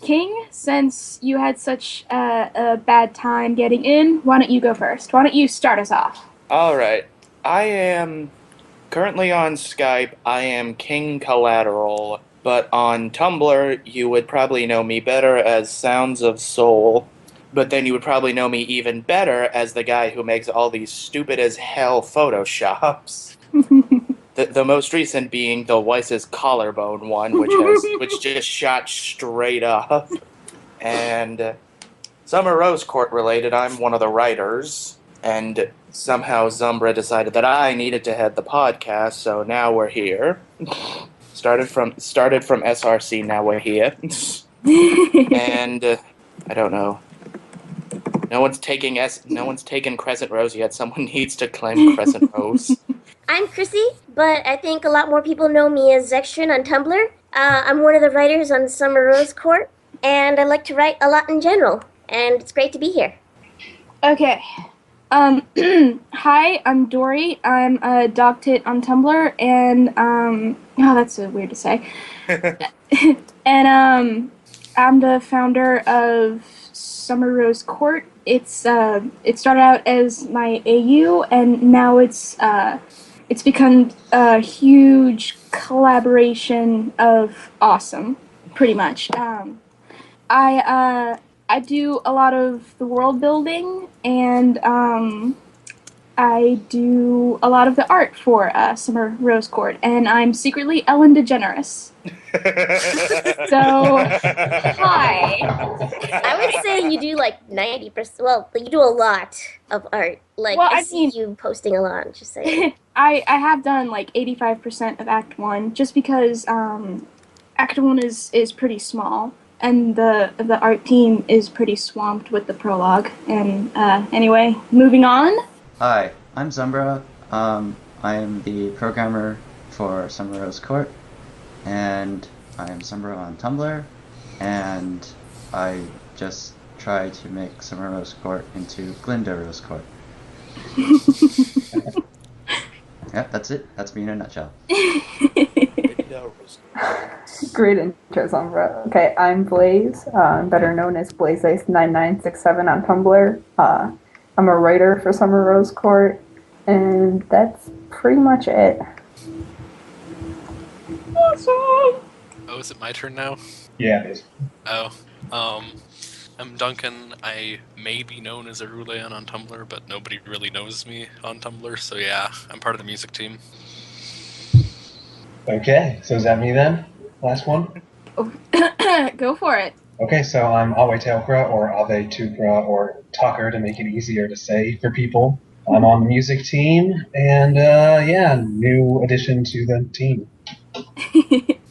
King, since you had such a bad time getting in, why don't you go first? Why don't you start us off? All right. I am currently on Skype. I am King Collateral, but on Tumblr, you would probably know me better as Sounds of Soul. But then you would probably know me even better as the guy who makes all these stupid as hell photoshops. The most recent being the Weiss's collarbone one, which just shot straight up. And Summer Rose Court related, I'm one of the writers, and somehow Xumbra decided that I needed to head the podcast, so now we're here. Started from SRC, now we're here. And I don't know. No one's taken Crescent Rose yet. Someone needs to claim Crescent Rose. I'm Chrissy, but I think a lot more people know me as Xekstrin on Tumblr. I'm one of the writers on Summer Rose Court, and I like to write a lot in general, and it's great to be here. Okay. Hi, I'm Dori. I'm a dog tit on Tumblr, and, that's so weird to say. And, I'm the founder of Summer Rose Court. It started out as my AU, and now it's become a huge collaboration of awesome, pretty much. I do a lot of the world building, and I do a lot of the art for Summer Rose Court, and I'm secretly Ellen DeGeneres. So, hi. I would say you do like 90%. Well, you do a lot of art. Like, Well, I see you posting a lot. Just saying. I have done like 85% of Act 1, just because Act 1 is pretty small, and the art team is pretty swamped with the prologue. And anyway, moving on. Hi, I'm Xumbra. I am the programmer for Summer Rose Court, and I am Xumbra on Tumblr, and I just try to make Summer Rose Court into Glinda Rose Court. Yep, that's it. That's me in a nutshell. Great intro, Xumbra. Okay, I'm Blaze, better known as BlazeIce9967 on Tumblr. I'm a writer for Summer Rose Court, and that's pretty much it. Awesome! Oh, is it my turn now? Yeah, it is. Oh, I'm Duncan. I may be known as Arulaen on Tumblr, but nobody really knows me on Tumblr, so yeah, I'm part of the music team. Okay, so is that me then? Last one? Go for it. Okay, so I'm Ave Teucra, or Ave Teucra, or Tucker to make it easier to say for people. I'm on the music team, and new addition to the team.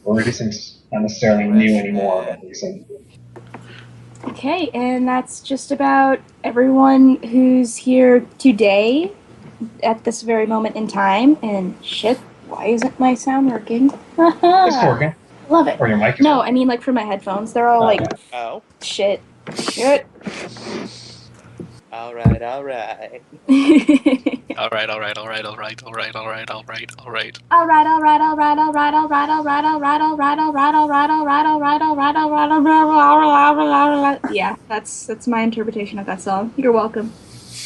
Or recent, not necessarily new anymore, but recent. Okay, and that's just about everyone who's here today at this very moment in time. And shit, why isn't my sound working? It's working. Love it. Or your mic. No, I mean like for my headphones. They're all like shit. Alright. Alright. Yeah, that's my interpretation of that song. You're welcome.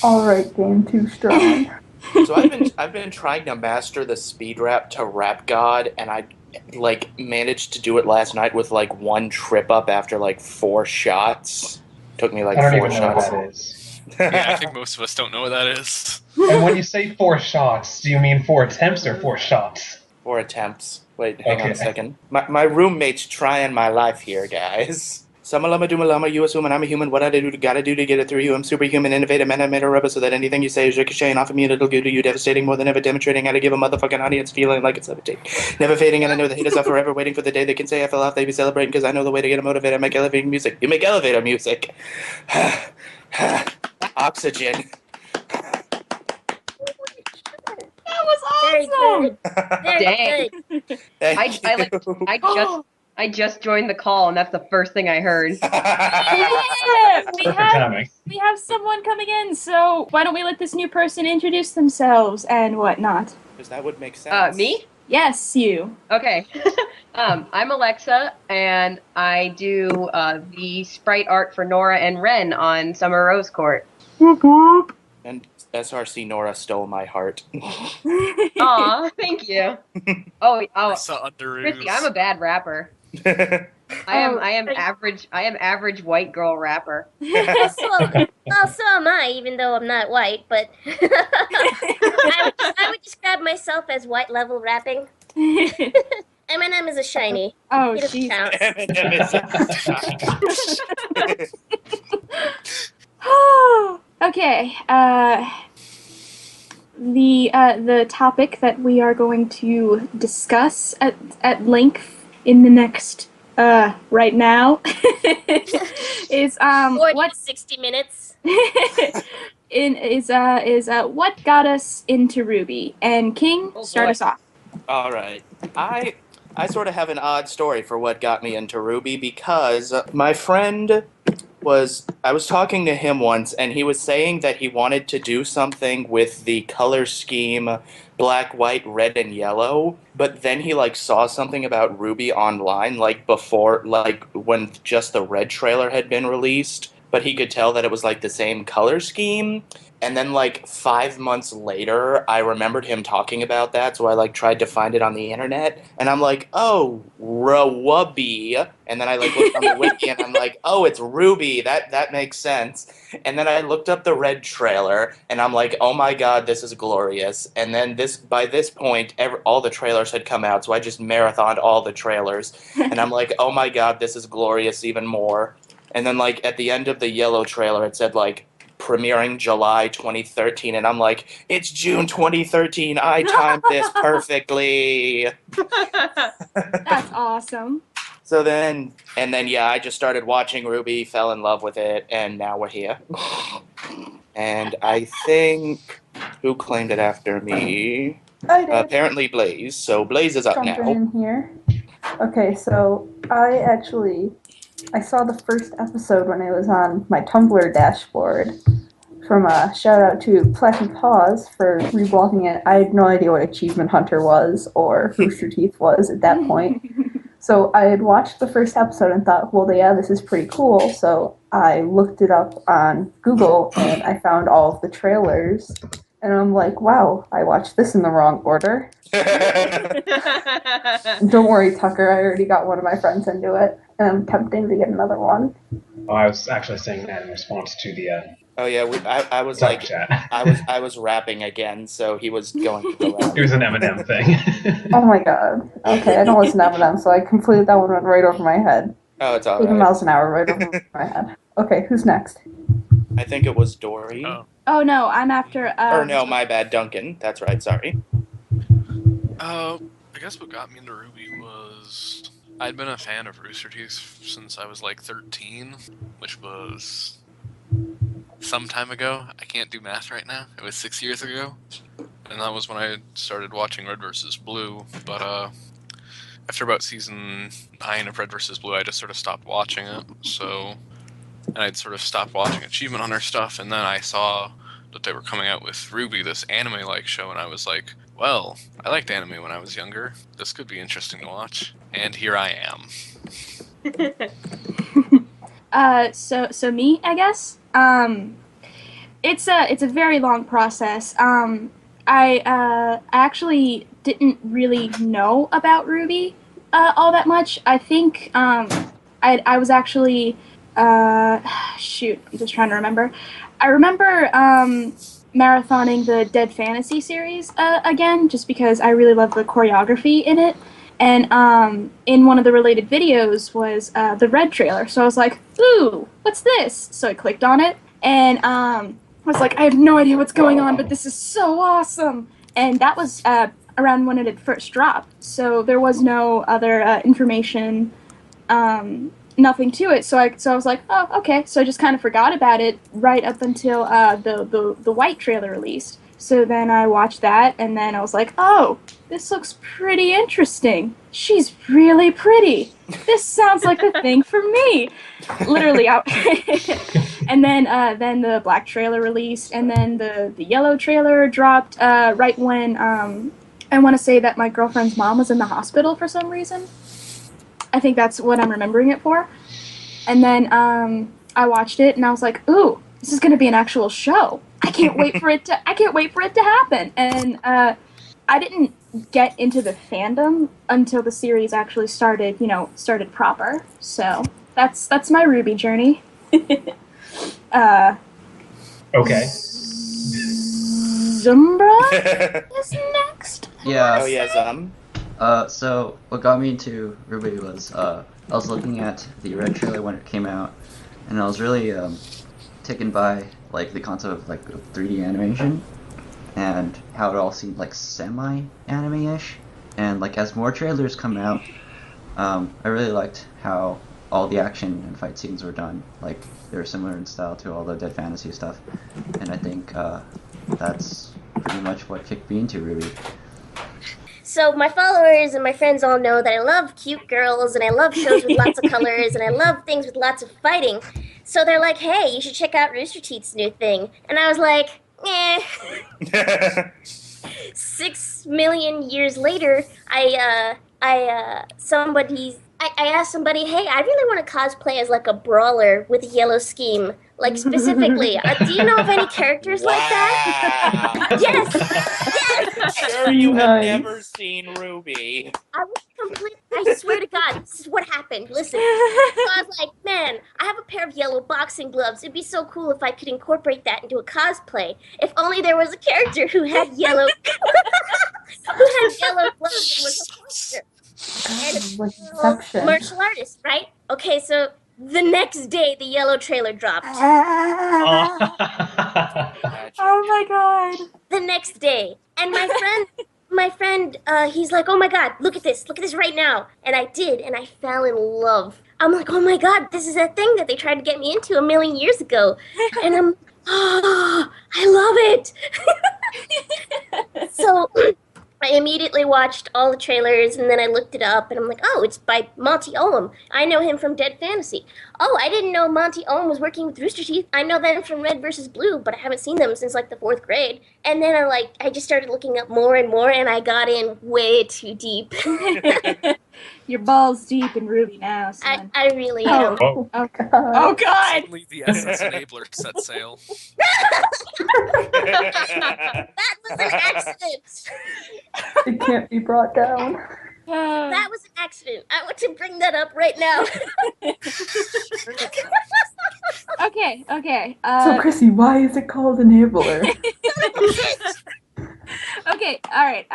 Alright, game too strong. So I've been trying to master the speed rap to Rap God, and I managed to do it last night with one trip up after 4 shots. Took me I don't 4 even know shots. what that is. Yeah, I think most of us don't know what that is. And when you say 4 shots, do you mean 4 attempts or 4 shots? 4 attempts. Wait, hang on Okay. a second. My roommate's trying my life here, guys. Sumalama Dumalama, you assume I'm a human. What I do, gotta do to get it through you. I'm superhuman, innovative, man. I made a rubber so that anything you say is ricocheting off of me and it'll go to you, devastating more than ever, demonstrating how to give a motherfucking audience feeling like it's levitating. Never fading, and I know the haters are forever waiting for the day they can say I fell off. They be celebrating because I know the way to get them motivated. I make elevating music. You make elevator music. Oxygen. That was Very awesome! good. Very Dang. good. Thank you. I just joined the call, and that's the first thing I heard. Yeah, Perfect timing. we have someone coming in, so why don't we let this new person introduce themselves and whatnot? Because that would make sense. Me? Yes, you. Okay. I'm Alexa, and I do the sprite art for Nora and Ren on Summer Rose Court. And SRC Nora stole my heart. Aw, thank you. Oh, Risa Chrissy, I'm Underoos. a bad rapper. I am average. I am average white girl rapper. So am I, even though I'm not white, but I would describe myself as white level rapping. Eminem is a shiny. Oh, He doesn't jeez. count. Okay. The topic that we are going to discuss at length in the next right now is 40 what to 60 minutes. is what got us into Ruby. And King, Oh, start boy. us off. All right. I sort of have an odd story for what got me into Ruby because my friend I was talking to him once and he was saying that he wanted to do something with the color scheme black, white, red, and yellow, but then he like saw something about Ruby online like before, like when just the red trailer had been released, but he could tell that it was like the same color scheme. And then like 5 months later, I remembered him talking about that, so I like tried to find it on the internet, and I'm like, oh, Ruby. And then I like looked on the wiki, and I'm like, oh, it's Ruby. That makes sense. And then I looked up the red trailer, and I'm like, oh my god, this is glorious. And then by this point, all the trailers had come out, so I just marathoned all the trailers, and I'm like, oh my god, this is glorious even more. And then like at the end of the yellow trailer, it said like premiering July 2013, and I'm like, it's June 2013. I timed this perfectly. That's awesome. So then, yeah, I just started watching Ruby, fell in love with it, and now we're here. And I think who claimed it after me? I did. Apparently Blaze. So Blaze is up Jumping now. in here. Okay, so I saw the first episode when it was on my Tumblr dashboard. From a shout out to Plucky Paws for reblogging it. I had no idea what Achievement Hunter was or Rooster Teeth was at that point. So I had watched the first episode and thought, well, yeah, this is pretty cool. So I looked it up on Google and I found all of the trailers. And I'm like, wow, I watched this in the wrong order. Don't worry, Tucker, I already got one of my friends into it. And I'm tempting to get another one. Oh, I was actually saying that in response to the Oh yeah, I was Duck like, chat. I was rapping again, so he was going to go out. It was an Eminem thing. Oh my god. Okay, I don't listen to Eminem, so I completely that one went right over my head. Oh, it's all 80 right. miles an hour right over my head. Okay, who's next? I think it was Dori. Oh no, I'm after. Or no, my bad, Duncan. That's right. Sorry. I guess what got me into Ruby was I'd been a fan of Rooster Teeth since I was like 13, which was some time ago. I can't do math right now. It was 6 years ago, and that was when I started watching Red vs. Blue. But after about season 9 of Red vs. Blue, I just sort of stopped watching it. And I'd sort of stopped watching Achievement Hunter stuff, and then I saw that they were coming out with Ruby, this anime-like show, and I was like, well, I liked anime when I was younger. This could be interesting to watch. And here I am. So me, I guess. It's a very long process. I actually didn't really know about Ruby all that much. I think I was actually shoot, I'm just trying to remember. I remember marathoning the Dead Fantasy series again, just because I really love the choreography in it. And in one of the related videos was the Red trailer. So I was like, ooh, what's this? So I clicked on it, and I was like, I have no idea what's going on, but this is so awesome. And that was around when it had first dropped. So there was no other information, nothing to it. So I was like, oh, okay. So I just kind of forgot about it right up until the White trailer released. So then I watched that, and then I was like, oh, this looks pretty interesting. She's really pretty. This sounds like the thing for me. Literally. And then the Black trailer released, and then the Yellow trailer dropped right when I want to say that my girlfriend's mom was in the hospital for some reason. I think that's what I'm remembering it for. And then I watched it and I was like, "Ooh, this is going to be an actual show. I can't wait for it to happen." And I didn't get into the fandom until the series actually started proper. So that's my Ruby journey. Okay. Xumbra is next. Yeah. Oh yeah, So what got me into Ruby was I was looking at the Red trailer when it came out, and I was really taken by like the concept of like 3D animation and how it all seemed like semi-anime-ish. And like as more trailers come out, I really liked how all the action and fight scenes were done. Like they were similar in style to all the Dead Fantasy stuff, and I think that's pretty much what kicked me into Ruby. So my followers and my friends all know that I love cute girls and I love shows with lots of colors and I love things with lots of fighting. So they're like, "Hey, you should check out Rooster Teeth's new thing." And I was like, eh. 6 million years later, I asked somebody, "Hey, I really want to cosplay as like a brawler with a yellow scheme. Like specifically, do you know of any characters like that?" Yes. Sure, you have never seen Ruby. I swear to God, this is what happened. Listen. So I was like, "Man, I have a pair of yellow boxing gloves. It'd be so cool if I could incorporate that into a cosplay. If only there was a character who had yellow gloves and was a monster." And a martial artist, right? Okay, so the next day the yellow trailer dropped. Oh my god. The next day. And my friend, he's like, "Oh my god, look at this right now." And I did, and I fell in love. I'm like, "Oh my god, this is a thing that they tried to get me into 1 million years ago." And I love it. So I immediately watched all the trailers, and then I looked it up, and I'm like, "Oh, it's by Monty Oum. I know him from Dead Fantasy. Oh, I didn't know Monty Oum was working with Rooster Teeth. I know them from Red vs. Blue, but I haven't seen them since like the 4th grade." And then I just started looking up more and more, and I got in way too deep. Your balls deep in Ruby now, son. I really am. Oh. Oh god. Suddenly the SS enabler set sail. That was an accident. It can't be brought down. That was an accident. I want to bring that up right now. Okay. So Chrissy, why is it called Enabler? Okay, alright.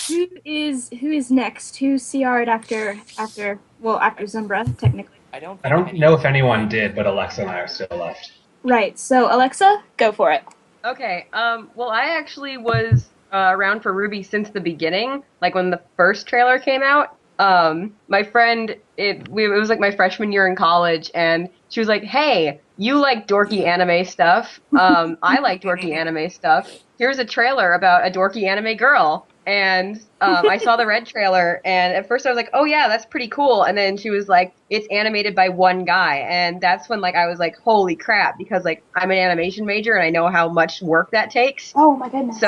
Who is next? Who CR'd after Xumbra, technically. I don't know if anyone did, but Alexa and I are still left. Right, so Alexa, go for it. Okay, well, I actually was around for Ruby since the beginning, like when the first trailer came out. My friend, it was like my freshman year in college, and she was like, "Hey, you like dorky anime stuff. I like dorky anime stuff. Here's a trailer about a dorky anime girl." And I saw the Red trailer, and at first I was like, "Oh yeah, that's pretty cool." And then she was like, "It's animated by one guy," and that's when like I was like, "Holy crap!" Because like I'm an animation major and I know how much work that takes. Oh my goodness.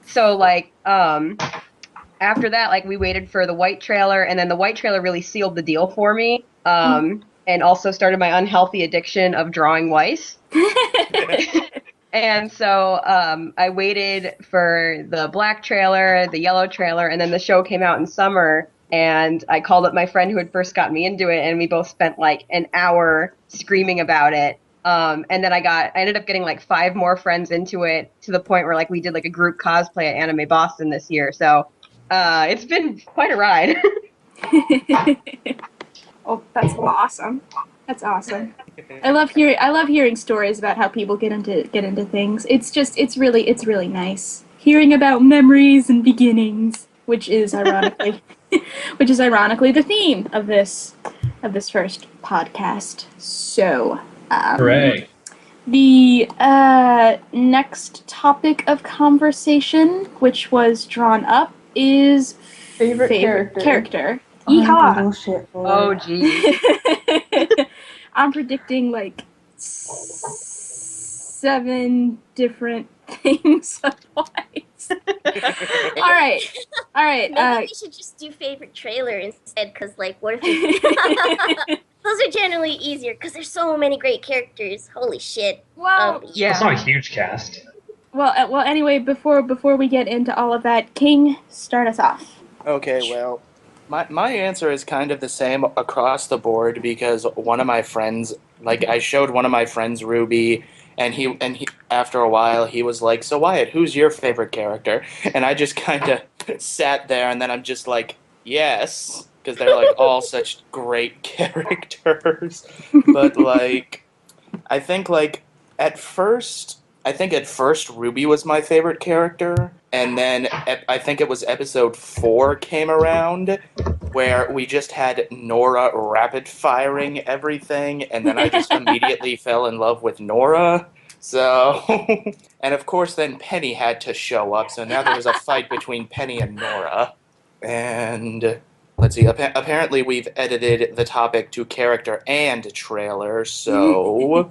So like after that, like we waited for the White trailer, and then the White trailer really sealed the deal for me. And also started my unhealthy addiction of drawing Weiss. And so I waited for the Black trailer, the Yellow trailer, and then the show came out in summer. And I called up my friend who had first got me into it, and we both spent like an hour screaming about it. And then I ended up getting like 5 more friends into it, to the point where like we did like a group cosplay at Anime Boston this year. So it's been quite a ride. Oh, that's awesome. That's awesome. I love hearing stories about how people get into things. It's really nice hearing about memories and beginnings, which is ironically the theme of this first podcast. So, Hooray. the next topic of conversation, which was drawn up, is Favorite character. Oh, Yeehaw! bullshit, boy. Oh, geez. I'm predicting like 7 different things at once. All right. Maybe we should just do favorite trailer instead, because, like, what if we... Those are generally easier, because there's so many great characters. Holy shit. Well, Yeah. It's not a huge cast. well. Anyway, before we get into all of that, King, start us off. Okay, well, my answer is kind of the same across the board because one of my friends, like I showed one of my friends Ruby, and he after a while he was like, "So Wyatt, who's your favorite character?" And I just kind of sat there, and then I'm just like, "Yes," because they're like all such great characters. But like, I think like at first. I think at first Ruby was my favorite character, and then I think it was episode 4 came around, where we just had Nora rapid firing everything, and then I just immediately fell in love with Nora. So, and of course then Penny had to show up, so now there was a fight between Penny and Nora. And let's see, apparently we've edited the topic to character and trailer, so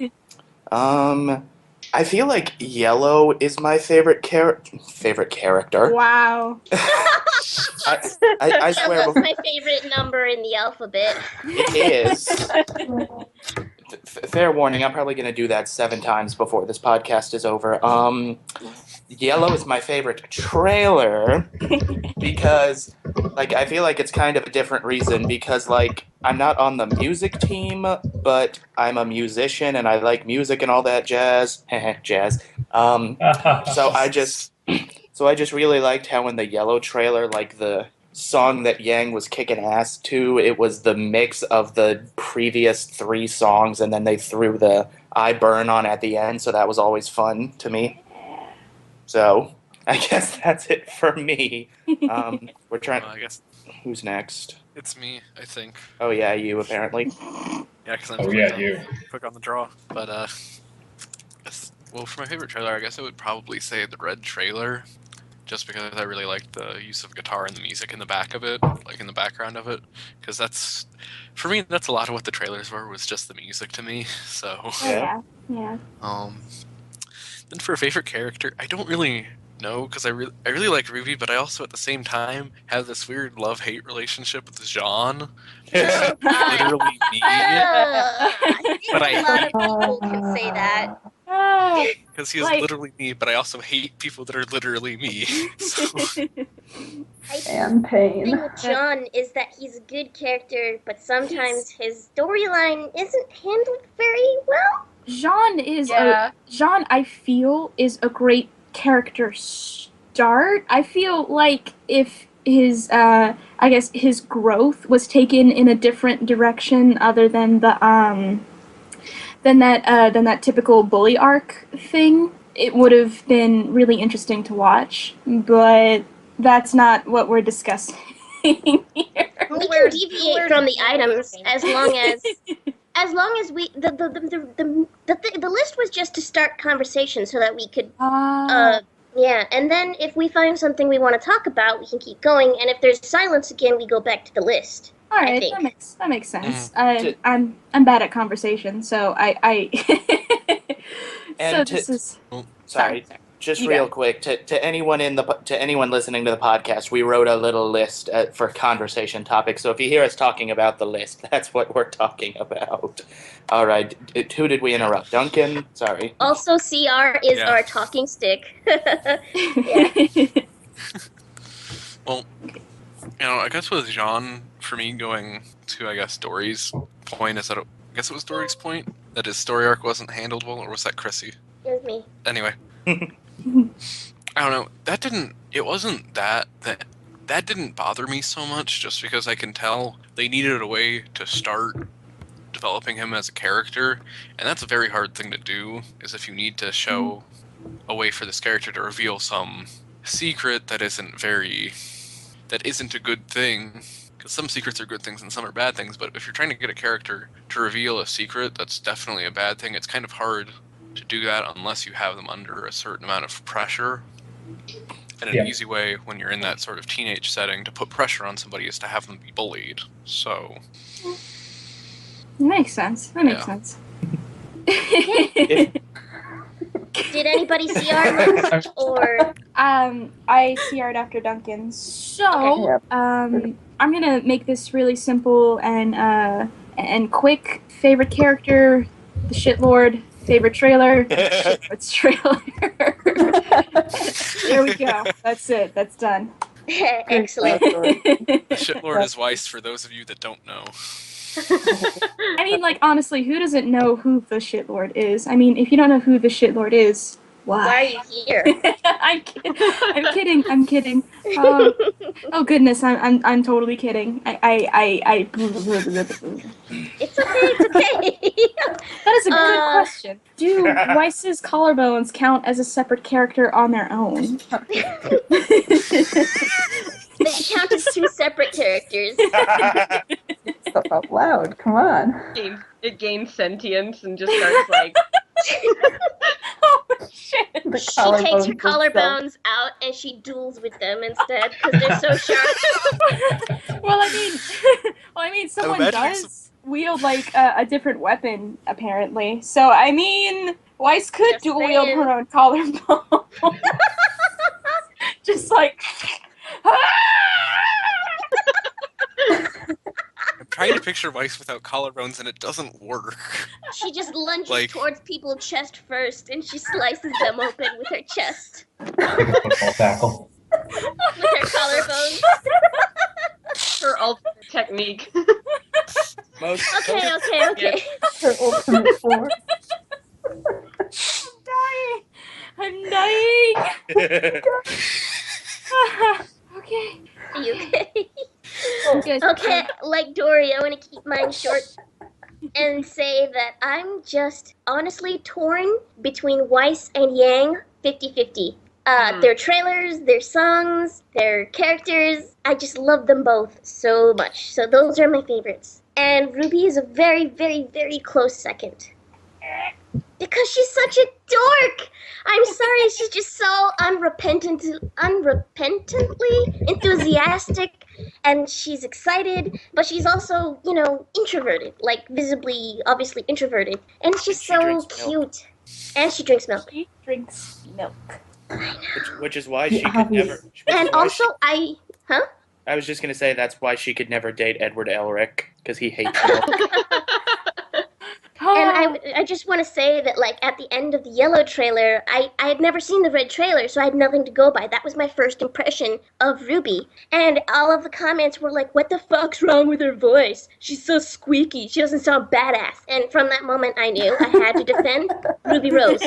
I feel like yellow is my favorite character. Wow. I swear Yellow's my favorite number in the alphabet. it is. Fair warning, I'm probably going to do that 7 times before this podcast is over. Yellow is my favorite trailer because, like, I feel like it's kind of a different reason because, like, I'm not on the music team, but I'm a musician and I like music and all that jazz. Jazz. So I just really liked how in the Yellow trailer, like, the song that Yang was kicking ass to, it was the mix of the previous 3 songs, and then they threw the I Burn on at the end, so that was always fun to me. So, I guess that's it for me. We're trying... I guess Who's next? it's me, I think. Oh yeah, you apparently. Yeah, because I'm Oh yeah, you. quick on the draw. But, well, for my favorite trailer, I guess I would probably say the Red trailer. Just because I really liked the use of guitar and the music in the back of it, like in the background of it. Because that's, for me, that's a lot of what the trailers were, was just the music to me. So, Yeah. Then for a favorite character, I don't really know, because I really like Ruby, but I also at the same time have this weird love-hate relationship with Jean. Literally me. I think But a lot of people can say that. Because he is Like- literally me, but I also hate people that are literally me. So, And The pain. thing with John is that he's a good character, but sometimes his storyline isn't handled very well. Jean is Yeah. Jean, I feel, is a great character start. I feel like if his I guess his growth was taken in a different direction other than the than that typical bully arc thing, it would have been really interesting to watch. But that's not what we're discussing here. We can deviate from the items as long as we the list was just to start conversation so that we could yeah, and then if we find something we want to talk about, we can keep going, and if there's silence again, we go back to the list. All right, think. that makes sense. I'm bad at conversation, so I And so this is Sorry, just You real go. quick to anyone to anyone listening to the podcast, we wrote a little list for conversation topics. So if you hear us talking about the list, that's what we're talking about. All right, who did we interrupt? Duncan. Sorry. Also, CR is Yeah. our talking stick. well, I guess with Jean, for me, going to, I guess, Dori's point is that I guess it was Dori's point that his story arc wasn't handled well, or was that Chrissy? Here's me. Anyway, I don't know. It wasn't that didn't bother me so much, just because I can tell they needed a way to start developing him as a character, and that's a very hard thing to do, is if you need to show a way for this character to reveal some secret that isn't a good thing, because some secrets are good things and some are bad things, but if you're trying to get a character to reveal a secret that's definitely a bad thing, it's kind of hard to do that unless you have them under a certain amount of pressure. And an easy way when you're in that sort of teenage setting to put pressure on somebody is to have them be bullied. So Makes sense. That makes Yeah. sense. Did anybody see our list? Or I CR'd after Duncan. So, Okay. Yep. I'm gonna make this really simple and quick. Favorite character, the shitlord. Favorite trailer, it's trailer. There we go. That's it. That's done. excellent. The shitlord is Weiss for those of you that don't know. I mean, like, honestly, who doesn't know who the shitlord is? I mean, if you don't know who the shitlord is, Why are you here? I'm kidding. I'm kidding. Oh goodness, I'm totally kidding. I It's okay. That is a good question. Do Weiss's collarbones count as a separate character on their own? They count as two separate characters. Stuff out loud. Come on. It gains sentience and just starts like. Oh shit! The She takes her collarbones collarbones out and she duels with them instead because they're so sharp. Well, I mean, someone imagine does wield like a different weapon apparently. So I mean, Weiss could Just dual wield saying. her own collarbone. Just like. I'm trying to picture Weiss without collarbones and it doesn't work. She just lunges Like- towards people chest first and she slices them open with her chest. Like a football tackle. With her collarbones. Her ultimate technique. Most Okay. Her ultimate form. I'm dying. Okay. Are you okay? Good. Okay, like Dori, I want to keep mine short and say that I'm just honestly torn between Weiss and Yang 50-50. Their trailers, their songs, their characters, I just love them both so much. So those are my favorites. And Ruby is a very, very, very close second. Because she's such a dork! I'm sorry, she's just so unrepentantly enthusiastic, and she's excited, but she's also, introverted, like visibly, obviously introverted. And it's just She so drinks milk. cute. And she drinks milk. She drinks milk. which is why The she could obvious. never. which is And why also, I was just gonna say that's why she could never date Edward Elric because he hates milk. And I just want to say that, like, at the end of the yellow trailer, I had never seen the red trailer, so I had nothing to go by. That was my first impression of Ruby. And all of the comments were like, what the fuck's wrong with her voice? She's so squeaky. She doesn't sound badass. And from that moment, I knew I had to defend Ruby Rose.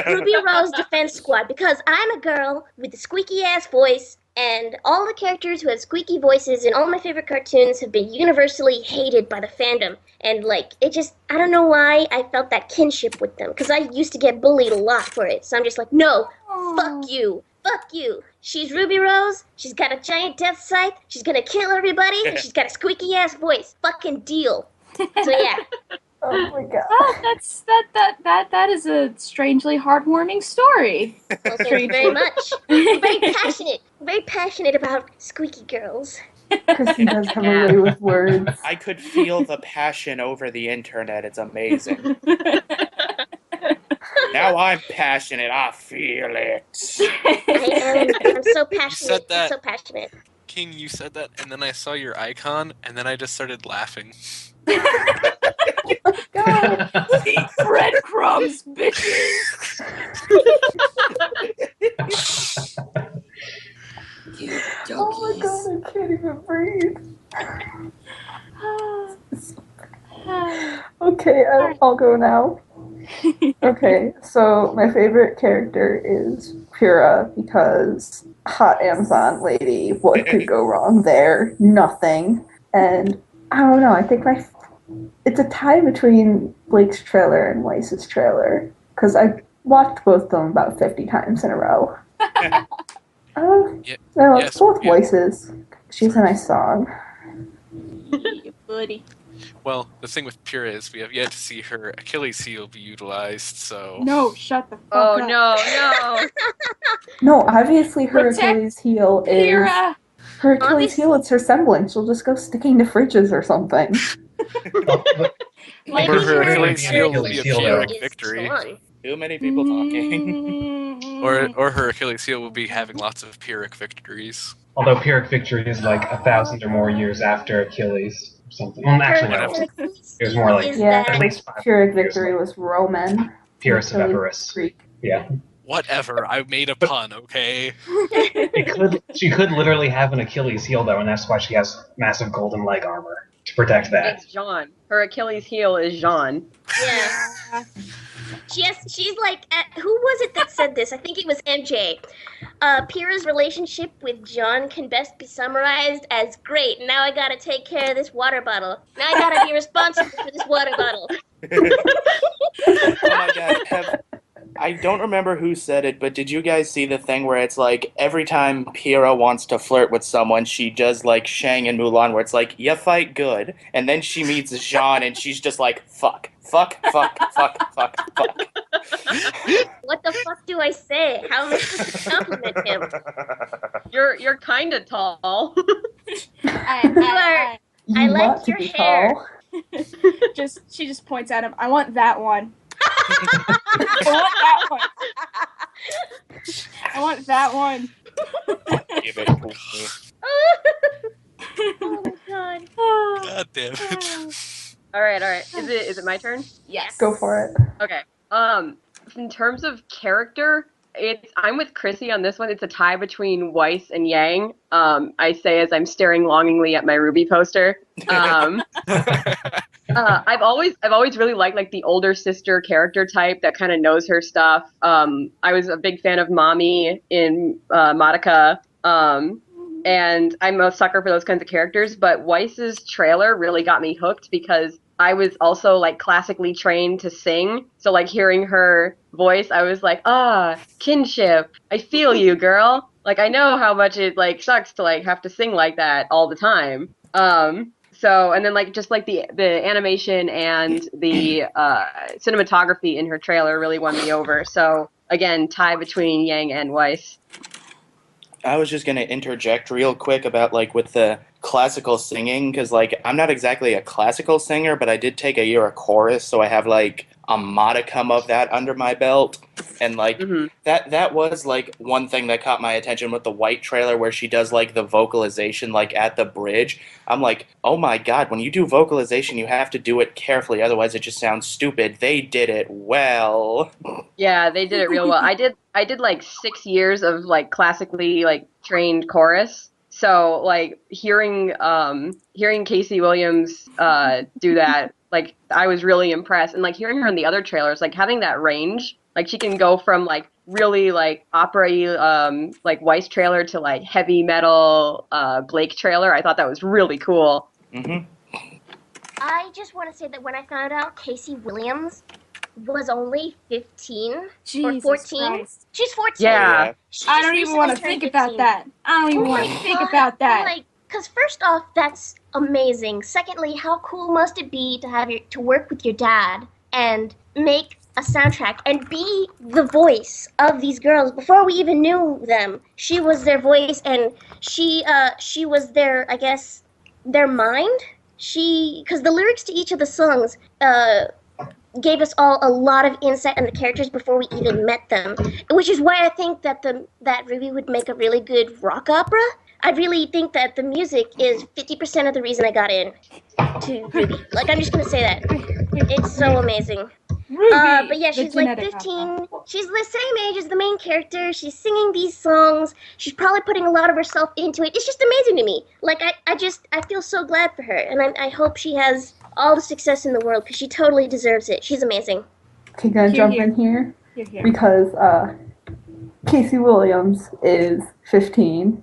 Ruby Rose Defense Squad, because I'm a girl with a squeaky-ass voice, and all the characters who have squeaky voices in all my favorite cartoons have been universally hated by the fandom. And, like, it just, I don't know why I felt that kinship with them, because I used to get bullied a lot for it. So I'm just like, no, fuck you. Fuck you. She's Ruby Rose, she's got a giant death scythe, she's gonna kill everybody, and she's got a squeaky-ass voice. Fucking deal. So, yeah. Oh my god. Oh, that is a strangely heartwarming story. Well, thank you very much. I'm very passionate about squeaky girls. Chrissy does have a way with words. I could feel the passion over the internet. It's amazing. Now I'm passionate. I feel it. I'm so passionate. said that. I'm so passionate. King, you said that, and then I saw your icon, and then I just started laughing. God. Eat breadcrumbs, bitches. You Oh my god, I can't even breathe. Okay, I'll go now. Okay, so my favorite character is Pura because hot Amazon lady, what could go wrong there? Nothing. And I don't know, I think it's a tie between Blake's trailer and Weiss's trailer because I watched both of them about 50 times in a row. No, it's both Weiss's. She's a nice song. Yeah, buddy. Well, the thing with Pyrrha is we have yet to see her Achilles heel be utilized, so... No, shut the fuck Oh, up. no. No, obviously her Protect Achilles heel is... Pyrrha. Her Achilles heel, it's her semblance. She'll just go sticking to fridges or something. Maybe Or her her Achilles heel will be a Achilles heel, Pyrrhic is victory. Sean. Too many people talking. Or her Achilles heel will be having lots of Pyrrhic victories. Although Pyrrhic victory is like 1,000 or more years after Achilles or something. Well, actually, no. Whatever. It was more like at least 500 Pyrrhic years, victory like was Roman. Pyrrhus of Achilles Epirus. Greek. Yeah. Whatever. I made a pun, okay? She could literally have an Achilles heel though, and that's why she has massive golden leg armor to protect that. It's Jean. Her Achilles heel is Jean. Yeah. She's like, who was it that said this? I think it was MJ. Pyrrha's relationship with John can best be summarized as great. Now I gotta take care of this water bottle. Now I gotta be responsible for this water bottle. Oh my god, I don't remember who said it, but did you guys see the thing where it's like every time Pyrrha wants to flirt with someone, she does like Shang and Mulan, where it's like, you fight good, and then she meets Jean and she's just like, fuck. What the fuck do I say? How am I supposed to compliment him? You're kind of tall. I like your hair. She just points at him. I want that one. I want that one. Give it to me. Oh my god. God damn it. All right. Is it my turn? Yes. Go for it. Okay. In terms of character, I'm with Chrissy on this one. It's a tie between Weiss and Yang. I say as I'm staring longingly at my Ruby poster. I've always really liked like the older sister character type that kind of knows her stuff. I was a big fan of Mommy in Madoka. And I'm a sucker for those kinds of characters, but Weiss's trailer really got me hooked because I was also like classically trained to sing. So like hearing her voice, I was like, kinship. I feel you, girl. Like I know how much it like sucks to like have to sing like that all the time. So and then like just like the animation and the cinematography in her trailer really won me over. So again, tie between Yang and Weiss. I was just going to interject real quick about, like, with the classical singing, because, like, I'm not exactly a classical singer, but I did take a year of chorus, so I have, like, a modicum of that under my belt. And, like, that was, like, one thing that caught my attention with the White trailer, where she does, like, the vocalization, like, at the bridge. I'm like, oh my god, when you do vocalization, you have to do it carefully, otherwise it just sounds stupid. They did it well. Yeah, they did it real well. I did like 6 years of like classically like trained chorus. So like hearing Casey Williams do that, like I was really impressed. And like hearing her in the other trailers, like having that range, like she can go from like really like opera-y like Weiss trailer to like heavy metal Blake trailer. I thought that was really cool. Mm-hmm. I just want to say that when I found out Casey Williams was only 15 Jesus or 14. Christ. She's 14. Yeah. I don't even want to think about that. I don't even want to think about that. Like, because first off, that's amazing. Secondly, how cool must it be to have to work with your dad and make a soundtrack and be the voice of these girls before we even knew them. She was their voice, and she was their, I guess, their mind. Because the lyrics to each of the songs gave us all a lot of insight on the characters before we even met them, which is why I think that that Ruby would make a really good rock opera. I really think that the music is 50% of the reason I got in to Ruby. Like, I'm just gonna say that. It's so amazing. Ruby, but yeah, she's like 15. She's the same age as the main character. She's singing these songs. She's probably putting a lot of herself into it. It's just amazing to me. Like, I feel so glad for her, and I hope she has all the success in the world, because she totally deserves it. She's amazing. Okay, can I jump in here? Because Casey Williams is 15,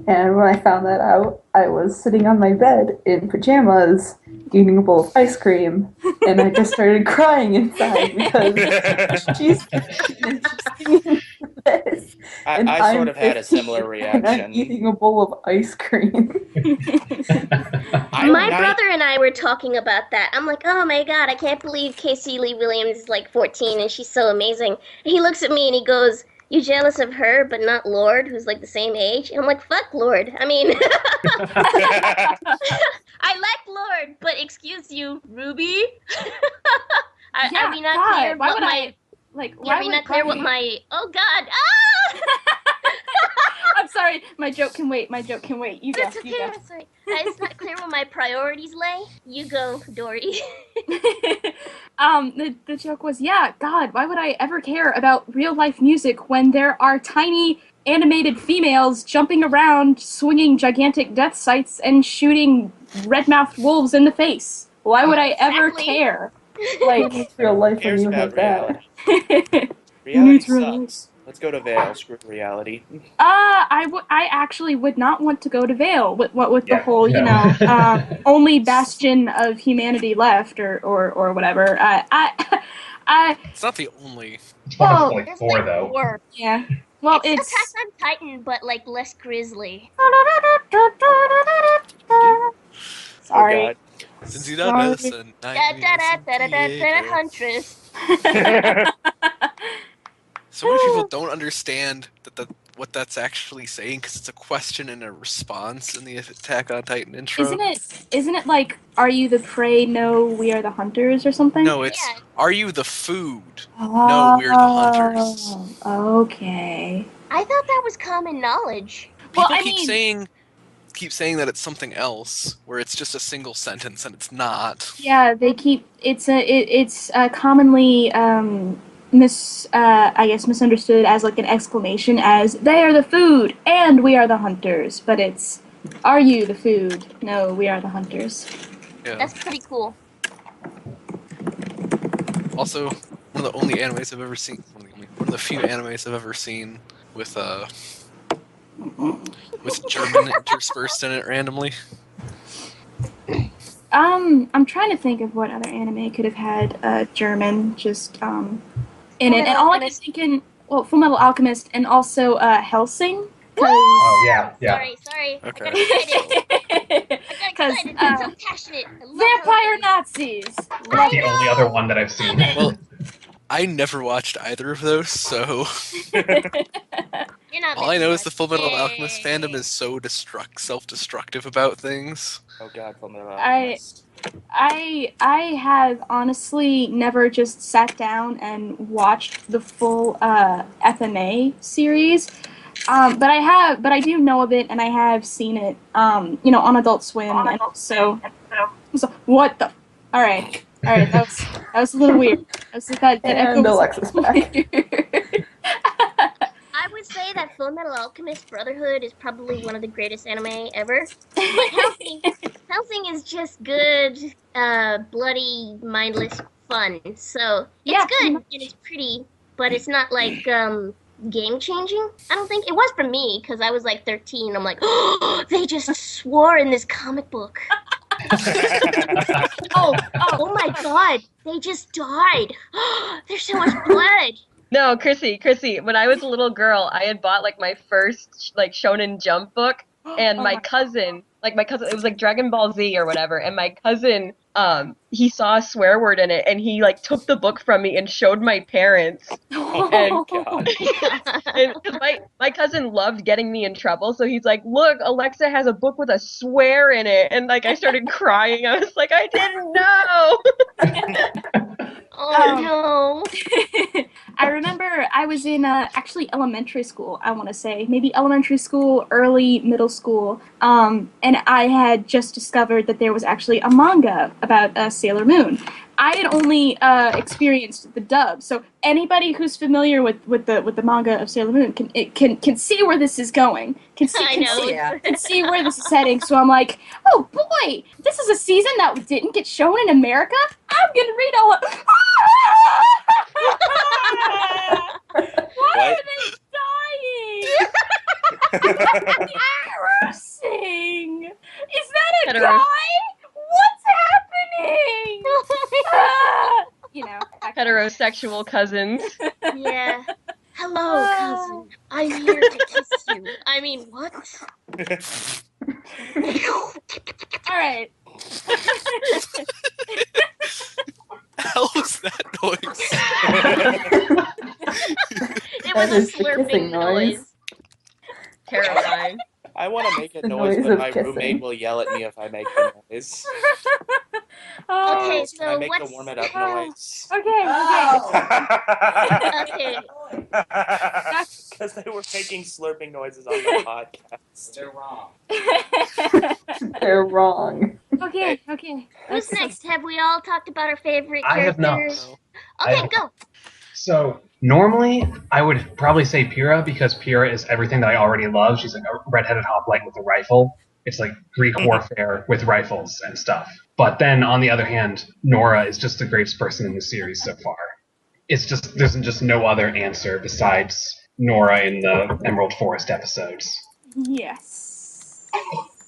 and when I found that out, I was sitting on my bed in pajamas, eating a bowl of ice cream, and I just started crying inside because she's singing this. I sort of had a similar reaction. And I'm eating a bowl of ice cream. My brother and I were talking about that. I'm like, oh my god, I can't believe Casey Lee Williams is like 14 and she's so amazing. And he looks at me and he goes, you jealous of her but not Lord, who's like the same age? And I'm like, fuck Lord. I mean, I like Lord, but excuse you, Ruby. I mean, not here, but Like, Yeah, why are you would not clear why- what my... Oh, God! Ah! I'm sorry, my joke can wait. My joke can wait. You go. That's okay, You go. that's right. It's not clear where my priorities lay. You go, Dory. The joke was, yeah, God, why would I ever care about real life music when there are tiny animated females jumping around, swinging gigantic death sights, and shooting red-mouthed wolves in the face? Why would I ever Exactly. care? Who Like, needs real life when Cares you about have that? reality. who Reality needs real life? sucks. Let's go to Vale. Screw reality. I actually would not want to go to Vale with the Yeah, whole, no. only bastion of humanity left, or whatever. It's not the only. It's one of Well, like There's 4 like though. 4. yeah. Well, It's Attack on Titan, but like less grisly. Oh Sorry. God. Since you don't know this, a Da da da da da da da Huntress. So many people don't understand what that's actually saying because it's a question and a response in the Attack on Titan intro. Isn't it like, are you the prey? No, we are the hunters, or something? No, it's Yeah. are you the food? Oh, No, we're the hunters. Okay. I thought that was common knowledge. Well, People I keep mean, saying that it's something else, where it's just a single sentence and it's not. yeah, they keep it's commonly I guess misunderstood as like an exclamation, as they are the food and we are the hunters, but it's, are you the food? No, we are the hunters. Yeah. That's pretty cool. Also, one of the only animes I've ever seen. One of the few animes I've ever seen with German interspersed in it randomly. I'm trying to think of what other anime could have had German just in it, and all I can think in, well, Fullmetal Alchemist, and also Helsing. Oh yeah, yeah. Sorry. Okay. I got excited. Because I'm so passionate. I love vampire Hellsing. Nazis. That's the only other one that I've seen. Well, I never watched either of those, so You're not all I know is missing the much. Fullmetal Alchemist fandom is so self-destructive about things. Oh God, Fullmetal I- Alchemist. I have honestly never just sat down and watched the full FMA series, but I do know of it, and I have seen it, on Adult Swim, and so what the. All right, that was a little weird. That And echo was Alexis back. weird. I would say that Fullmetal Alchemist Brotherhood is probably one of the greatest anime ever. But Hellsing is just good, bloody, mindless fun. So it's Yeah. good and it's pretty, but it's not like game changing. I don't think it was for me because I was like 13. I'm like, oh, they just swore in this comic book. Oh my God, they just died. There's so much blood. No, Chrissy, when I was a little girl, I had bought like my first like Shonen Jump book, and Oh my my cousin, it was like Dragon Ball Z or whatever, and my cousin, he saw a swear word in it, and he like took the book from me and showed my parents. Oh God. And 'cause my cousin loved getting me in trouble, so he's like, "Look, Alexa has a book with a swear in it," and like I started crying. I was like, "I didn't know." Oh no. I remember I was in actually elementary school, I want to say. Maybe elementary school, early middle school. And I had just discovered that there was actually a manga about Sailor Moon. I had only experienced the dub, so anybody who's familiar with the manga of Sailor Moon can see where this is going. Can see where this is heading. So I'm like, oh boy, this is a season that didn't get shown in America. I'm gonna read all of. Why are they dying? Cursing. Is that a Hetero. guy? What's happening? Heterosexual cousins. Yeah. Hello, cousin. I'm here to kiss you. I mean, what? All right. Hell was that noise? It was That a is the slurping kissing noise. Terrifying. I want to make a The noise, noise but of my kissing. roommate will yell at me if I make the noise. Okay, Can I so make the what's... warm it up noise? Okay. Okay. Because they were making slurping noises on the podcast. They're wrong. They're wrong. Okay. Who's next? Have we all talked about our favorite I have not. characters? No. Okay, go. So normally I would probably say Pyrrha because Pyrrha is everything that I already love. She's like a redheaded hoplite with a rifle. It's like Greek warfare with rifles and stuff. But then on the other hand, Nora is just the greatest person in the series so far. It's just there's just no other answer besides Nora in the Emerald Forest episodes. Yes.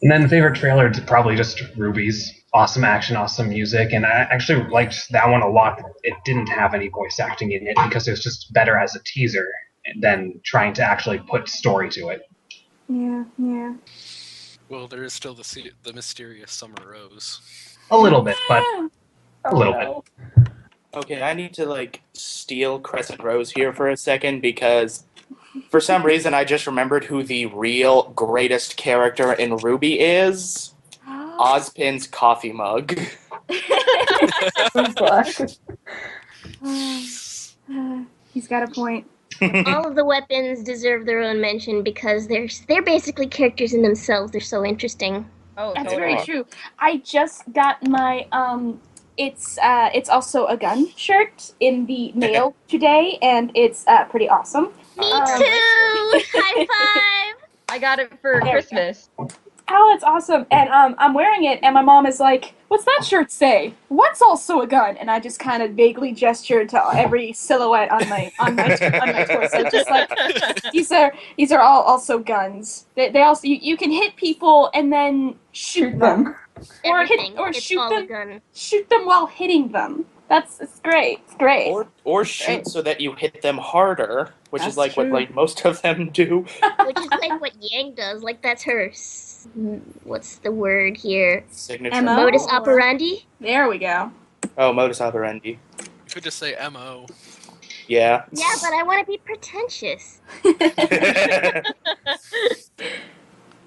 And then the favorite trailer is probably just Ruby's. Awesome action, awesome music, and I actually liked that one a lot. It didn't have any voice acting in it because it was just better as a teaser than trying to actually put story to it. Yeah. Well, there is still the mysterious Summer Rose. A little bit, but a little no. bit. Okay, I need to steal Crescent Rose here for a second because for some reason I just remembered who the real greatest character in Ruby is. Ozpin's coffee mug. Who's black? He's got a point. All of the weapons deserve their own mention because they're basically characters in themselves. They're so interesting. Oh, That's totally. very true. I just got my it's also a gun shirt in the mail today, and it's pretty awesome. Me too! High five! I got it for There we go. Christmas. Oh, it's awesome. And I'm wearing it, and my mom is like, "What's that shirt say? What's also a gun?" And I just kind of vaguely gestured to every silhouette on my torso, just like these are all also guns. They also you can hit people and then shoot them, or Everything. or It's shoot all them. a gun. Shoot them while hitting them. It's great. It's great. Or shoot so that you hit them harder, which is That's what true. most of them do. Which is like what Yang does. Like that's her. What's the word here? Signature. MO? Modus operandi. There we go. Oh, modus operandi. You could just say MO. Yeah. Yeah, but I want to be pretentious.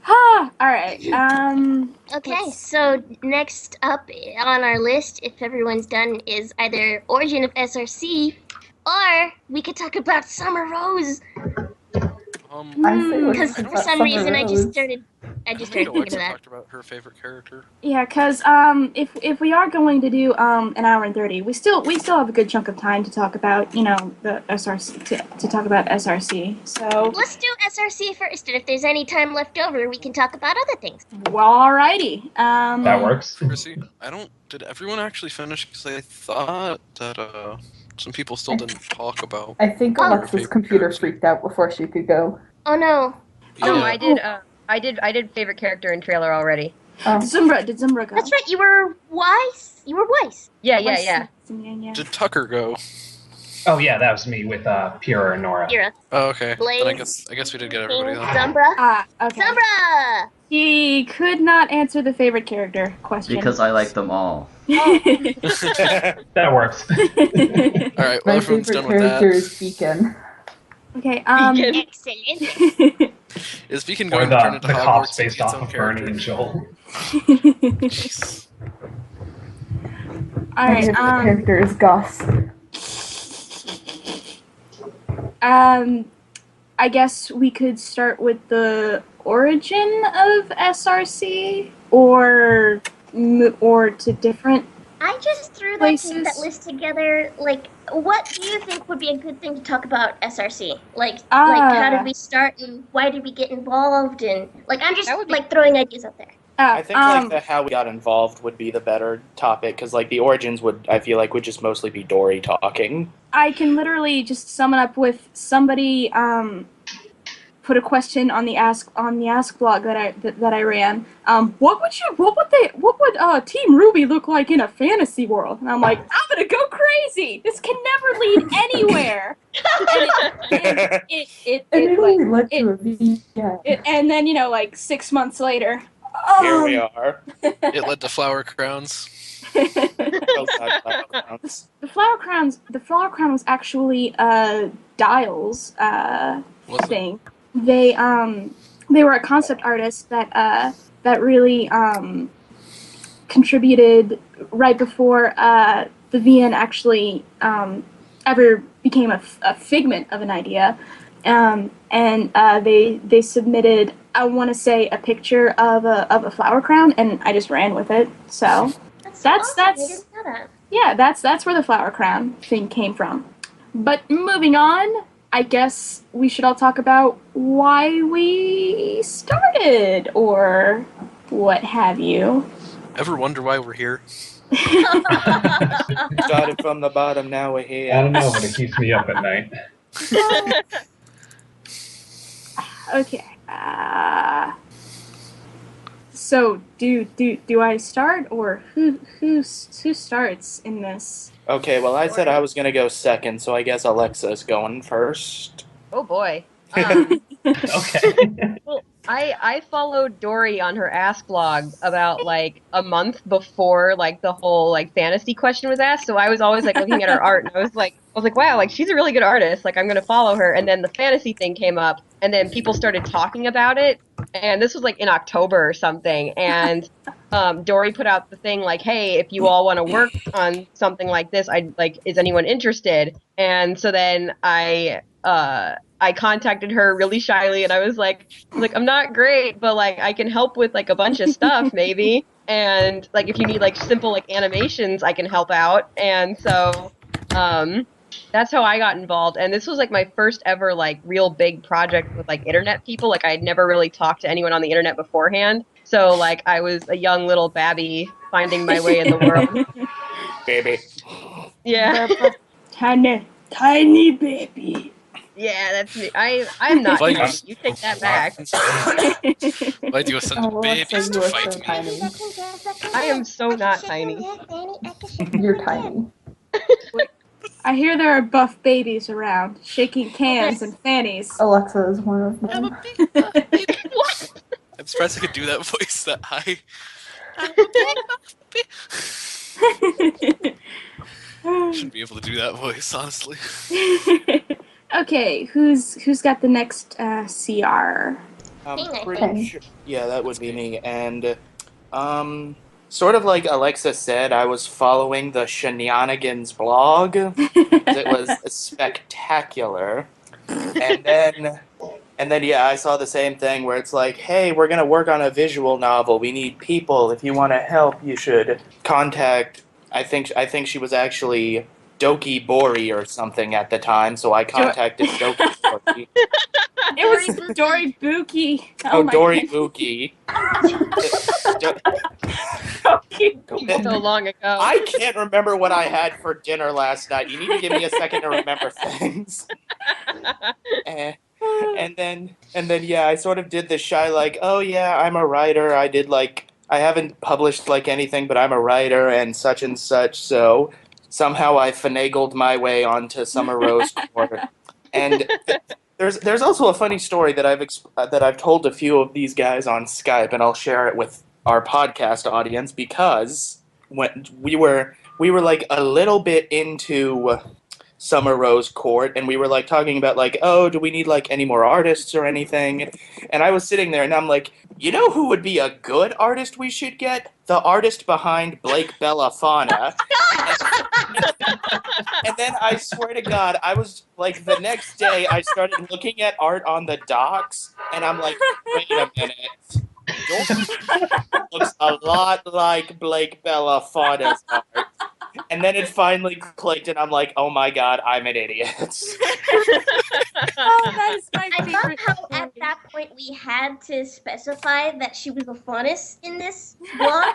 All right. Okay, so next up on our list, if everyone's done, is either Origin of SRC, or we could talk about Summer Rose. I say let's Because talk for about some Summer reason I just Rose. started Alexa thinking of that. talked about her favorite character. Yeah, because if we are going to do an hour and 30, we still have a good chunk of time to talk about the SRC to talk about SRC. So Let's do SRC first, and if there's any time left over, we can talk about other things. well, alrighty. That works. Chrissy, did everyone actually finish? Because I thought that some people still didn't talk about. I think Oh. Alexa's computer freaked out before she could go. Oh no. No, Yeah. I did favorite character and trailer already. Oh. Did Xumbra go? That's right, you were Weiss. Yeah. Yeah. Did Tucker go? Oh yeah, that was me with Pyrrha and Nora. Kira. Oh, okay. Blaze. Then I guess we did get everybody then. Zumbra. Okay. Zumbra! He could not answer the favorite character question. Because I like them all. That works. All right. Well, My everyone's favorite done with character that. is Beacon. Okay. Excellent. Is Beacon Or going to turn the into cops Hogwarts based and off its own of Bernie and character? Joel. All My right. favorite character is Gus. I guess we could start with the origin of SRC, or to different. I just threw Places. that list together. Like, what do you think would be a good thing to talk about SRC? Like how did we start and why did we get involved? And I'm just That would be- throwing ideas out there. I think the how we got involved would be the better topic because the origins would just mostly be Dori talking. I can literally just sum it up with somebody put a question on the ask blog that I ran. What would Team Ruby look like in a fantasy world? And I'm like, I'm gonna go crazy. This can never lead anywhere. And it only led to a video. and then 6 months later. Here we are. It led to flower crowns. Oh, God, flower crowns. The flower crown was actually Dial's Was it? thing. They were a concept artist that really contributed right before the VN actually ever became a figment of an idea. And they submitted, I want to say, a picture of a flower crown, and I just ran with it. So that's I didn't know that. yeah, that's where the flower crown thing came from. But moving on, I guess we should all talk about why we started, or what have you. Ever wonder why we're here? Started from the bottom, now we're I here. don't know, but it keeps me up at night. Okay. So do I start, or who starts in this? Okay, well, I said I was gonna go second, so I guess Alexa's going first. Oh boy. Okay. Well, I followed Dori on her Ask blog about like a month before like the whole like fantasy question was asked. So I was always like looking at her art, and I was like, wow, like she's a really good artist. Like I'm gonna follow her. And then the fantasy thing came up, and then people started talking about it. And this was like in October or something. And Dori put out the thing like, hey, if you all want to work on something like this, I'd like, is anyone interested? And so then I contacted her really shyly, and I was like, I'm not great, but like I can help with like a bunch of stuff maybe, and like if you need like simple like animations, I can help out. And so that's how I got involved. And this was like my first ever like real big project with like internet people. Like I had never really talked to anyone on the internet beforehand, so like I was a young little babby finding my way in the world. Baby. Yeah. Tiny baby. Yeah, that's me. I'm not Like- tiny. You take that back. Why do you send Oh, babies Alexa, to you are fight so me? tiny. I am so not tiny. You're tiny. I hear there are buff babies around, shaking cans and fannies. Alexa is one of I'm a them. big What? I'm surprised I could do that voice that high. I'm a big Shouldn't be able to do that voice, honestly. Okay, who's got the next CR? I'm King, I pretty think. sure. Yeah, that would be me. And, sort of like Alexa said, I was following the Shenanigans blog. It was spectacular. And then, yeah, I saw the same thing where it's like, hey, we're gonna work on a visual novel. We need people. If you want to help, you should contact. I think she was actually Doki Bori or something at the time, so I contacted Doki Bori. It was Dori Buki. Oh, my Dori goodness. Buki. So long ago. I can't remember what I had for dinner last night. You need to give me a second to remember things. And then, yeah, I sort of did this shy, like, oh yeah, I'm a writer. I haven't published like anything, but I'm a writer and such. So somehow I finagled my way onto Summer Rose Court. And there's also a funny story that I've told a few of these guys on Skype, and I'll share it with our podcast audience, because when we were like a little bit into Summer Rose Court, and we were like talking about like, oh, do we need like any more artists or anything? And I was sitting there and I'm like, you know who would be a good artist we should get? The artist behind Blake Bellafana. And then I swear to God, I was like, the next day I started looking at art on the docks, and I'm like, wait a minute. Looks a lot like Blake Bellafana's art. And then it finally clicked, and I'm like, oh my God, I'm an idiot. Oh, that is my I love favorite. how story. at that point we had to specify that she was a faunus in this blog,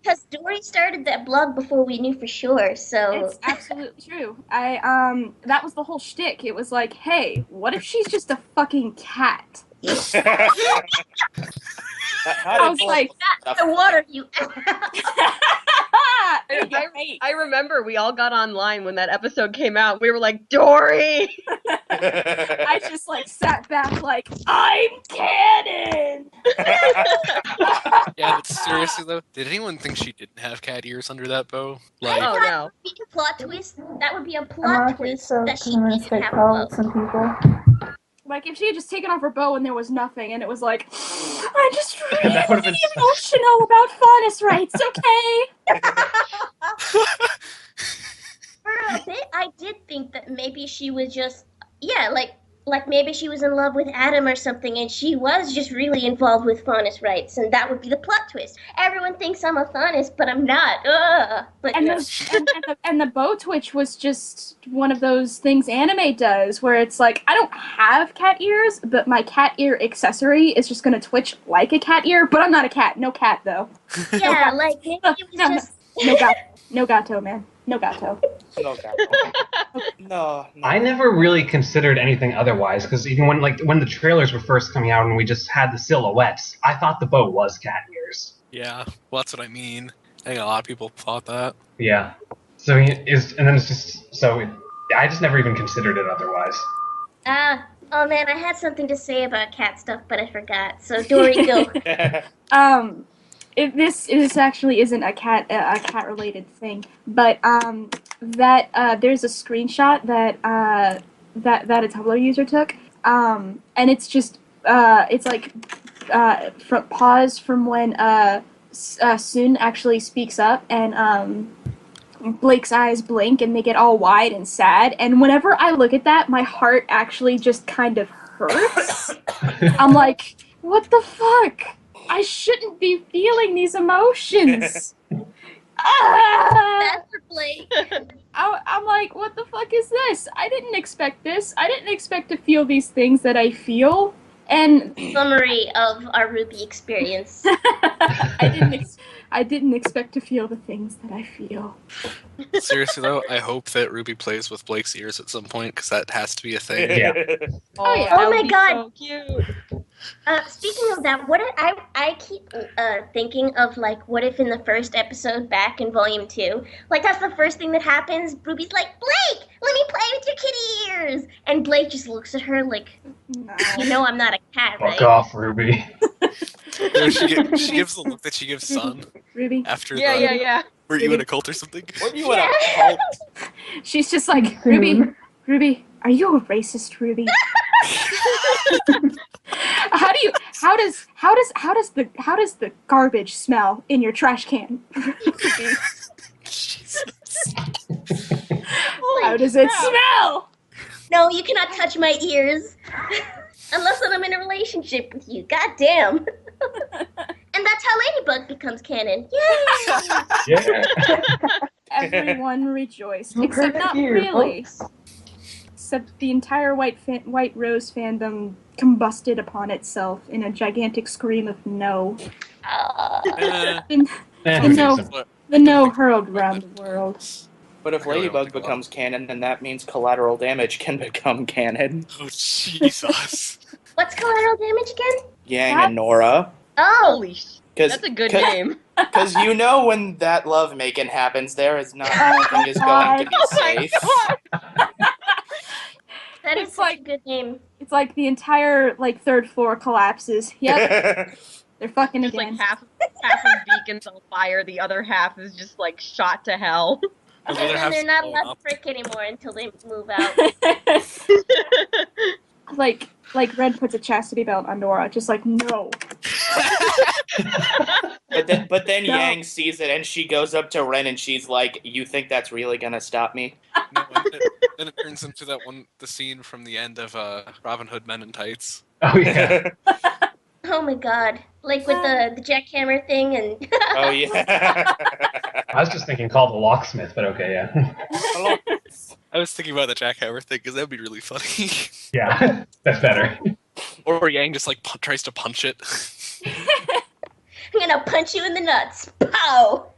because Dori started that blog before we knew for sure. So It's absolutely true. That was the whole shtick. It was like, hey, what if she's just a fucking cat? I was like, the water, you. I remember we all got online when that episode came out. We were like, Dori! I just like sat back like, I'm canon. Yeah, but seriously though, did anyone think she didn't have cat ears under that bow? Like, Oh no. Be a plot twist. That would be a I'm plot actually twist so that she I'm gonna didn't stay have call a with some people. Like, if she had just taken off her bow and there was nothing, and it was like, I'm just really That would've been so- emotional about faunus rights, okay? For a bit, I did think that maybe she was just, yeah, like maybe she was in love with Adam or something, and she was just really involved with faunus rights, and that would be the plot twist. Everyone thinks I'm a faunus, but I'm not. Ugh. But And, no. and the bow twitch was just one of those things anime does, where it's like, I don't have cat ears, but my cat ear accessory is just gonna twitch like a cat ear, but I'm not a cat. No cat, though. Yeah, like maybe it was just. No gato, man. No gato. No, no. I never really considered anything otherwise, because even when the trailers were first coming out and we just had the silhouettes, I thought the bow was cat ears. Yeah, well, that's what I mean. I think a lot of people thought that. Yeah. So and then it's just I just never even considered it otherwise. Oh man, I had something to say about cat stuff, but I forgot. So Dori, go. This actually isn't a cat related thing, but there's a screenshot that a Tumblr user took, and it's just it's like from pause from when Soon actually speaks up, and Blake's eyes blink and they get all wide and sad, and whenever I look at that, my heart actually just kind of hurts. I'm like, what the fuck? I shouldn't be feeling these emotions. That's for Blake. I'm like, what the fuck is this? I didn't expect this. I didn't expect to feel these things that I feel. And Summary of our Ruby experience. I didn't expect to feel the things that I feel. Seriously though, I hope that Ruby plays with Blake's ears at some point, because that has to be a thing. Yeah. Oh, yeah. Oh that would my be God. so cute. Speaking of that, I keep thinking of, like, what if in the first episode back in Volume 2, like, that's the first thing that happens. Ruby's like, Blake, let me play with your kitty ears. And Blake just looks at her like, No. you know I'm not a cat, right? Fuck off, Ruby. No, she gives the look that she gives Sun Ruby. after Yeah. Were you in a cult or something? Were you in a cult? She's just like, Ruby, are you a racist, Ruby? How does the garbage smell in your trash can? Jesus. How does it smell? No, you cannot touch my ears. Unless I'm in a relationship with you. God damn. And that's how Ladybug becomes canon. Yay! Yeah. Everyone rejoiced, You except heard it not here, really. folks. Except the entire White Rose fandom combusted upon itself in a gigantic scream of no. And the no hurled around the world. But if Ladybug becomes canon, then that means collateral damage can become canon. Oh, Jesus. What's collateral damage again? Yang and Nora. Oh, Holy sh! That's a good name. Because you know when that love making happens, there is not nothing is going to be safe. that is It's such like- a good name. It's like the entire third floor collapses. Yep, they're fucking Just again. like half of Beacon's on fire, the other half is just like shot to hell. And the other And half's they're not blown allowed to up. frick anymore until they move out. like Red puts a chastity belt on Nora, just like no. But then No. Yang sees it and she goes up to Ren and she's like, "You think that's really gonna stop me?" No, then it turns into the scene from the end of Robin Hood Men in Tights. Oh yeah. Oh my god. Like with the jackhammer thing and... Oh yeah. I was just thinking call the locksmith, but okay, yeah. I was thinking about the jackhammer thing, because that would be really funny. Yeah, that's better. Or Yang just like tries to punch it. I'm gonna punch you in the nuts. Pow!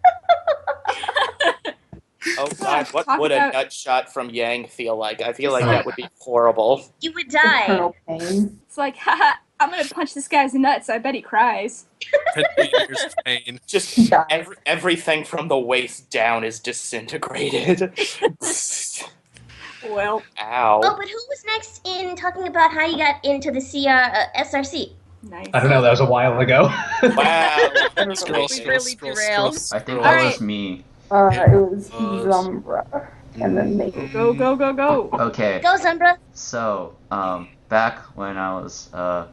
Oh god, what Talk would about- a nut shot from Yang feel like? I feel like that would be horrible. You would die. Eternal pain. It's like, haha, I'm gonna punch this guy's nuts. I bet he cries. 10 years of pain. Just Die. everything from the waist down is disintegrated. Well, Ow. Oh, but who was next in talking about how you got into the SRC? nice. I don't know, that was a while ago. Wow. Scroll, We really derailed. I think scroll. that Alright. was me. It was Uh, Xumbra. And then they... Go. Okay, Go, Zumbra. so back when I was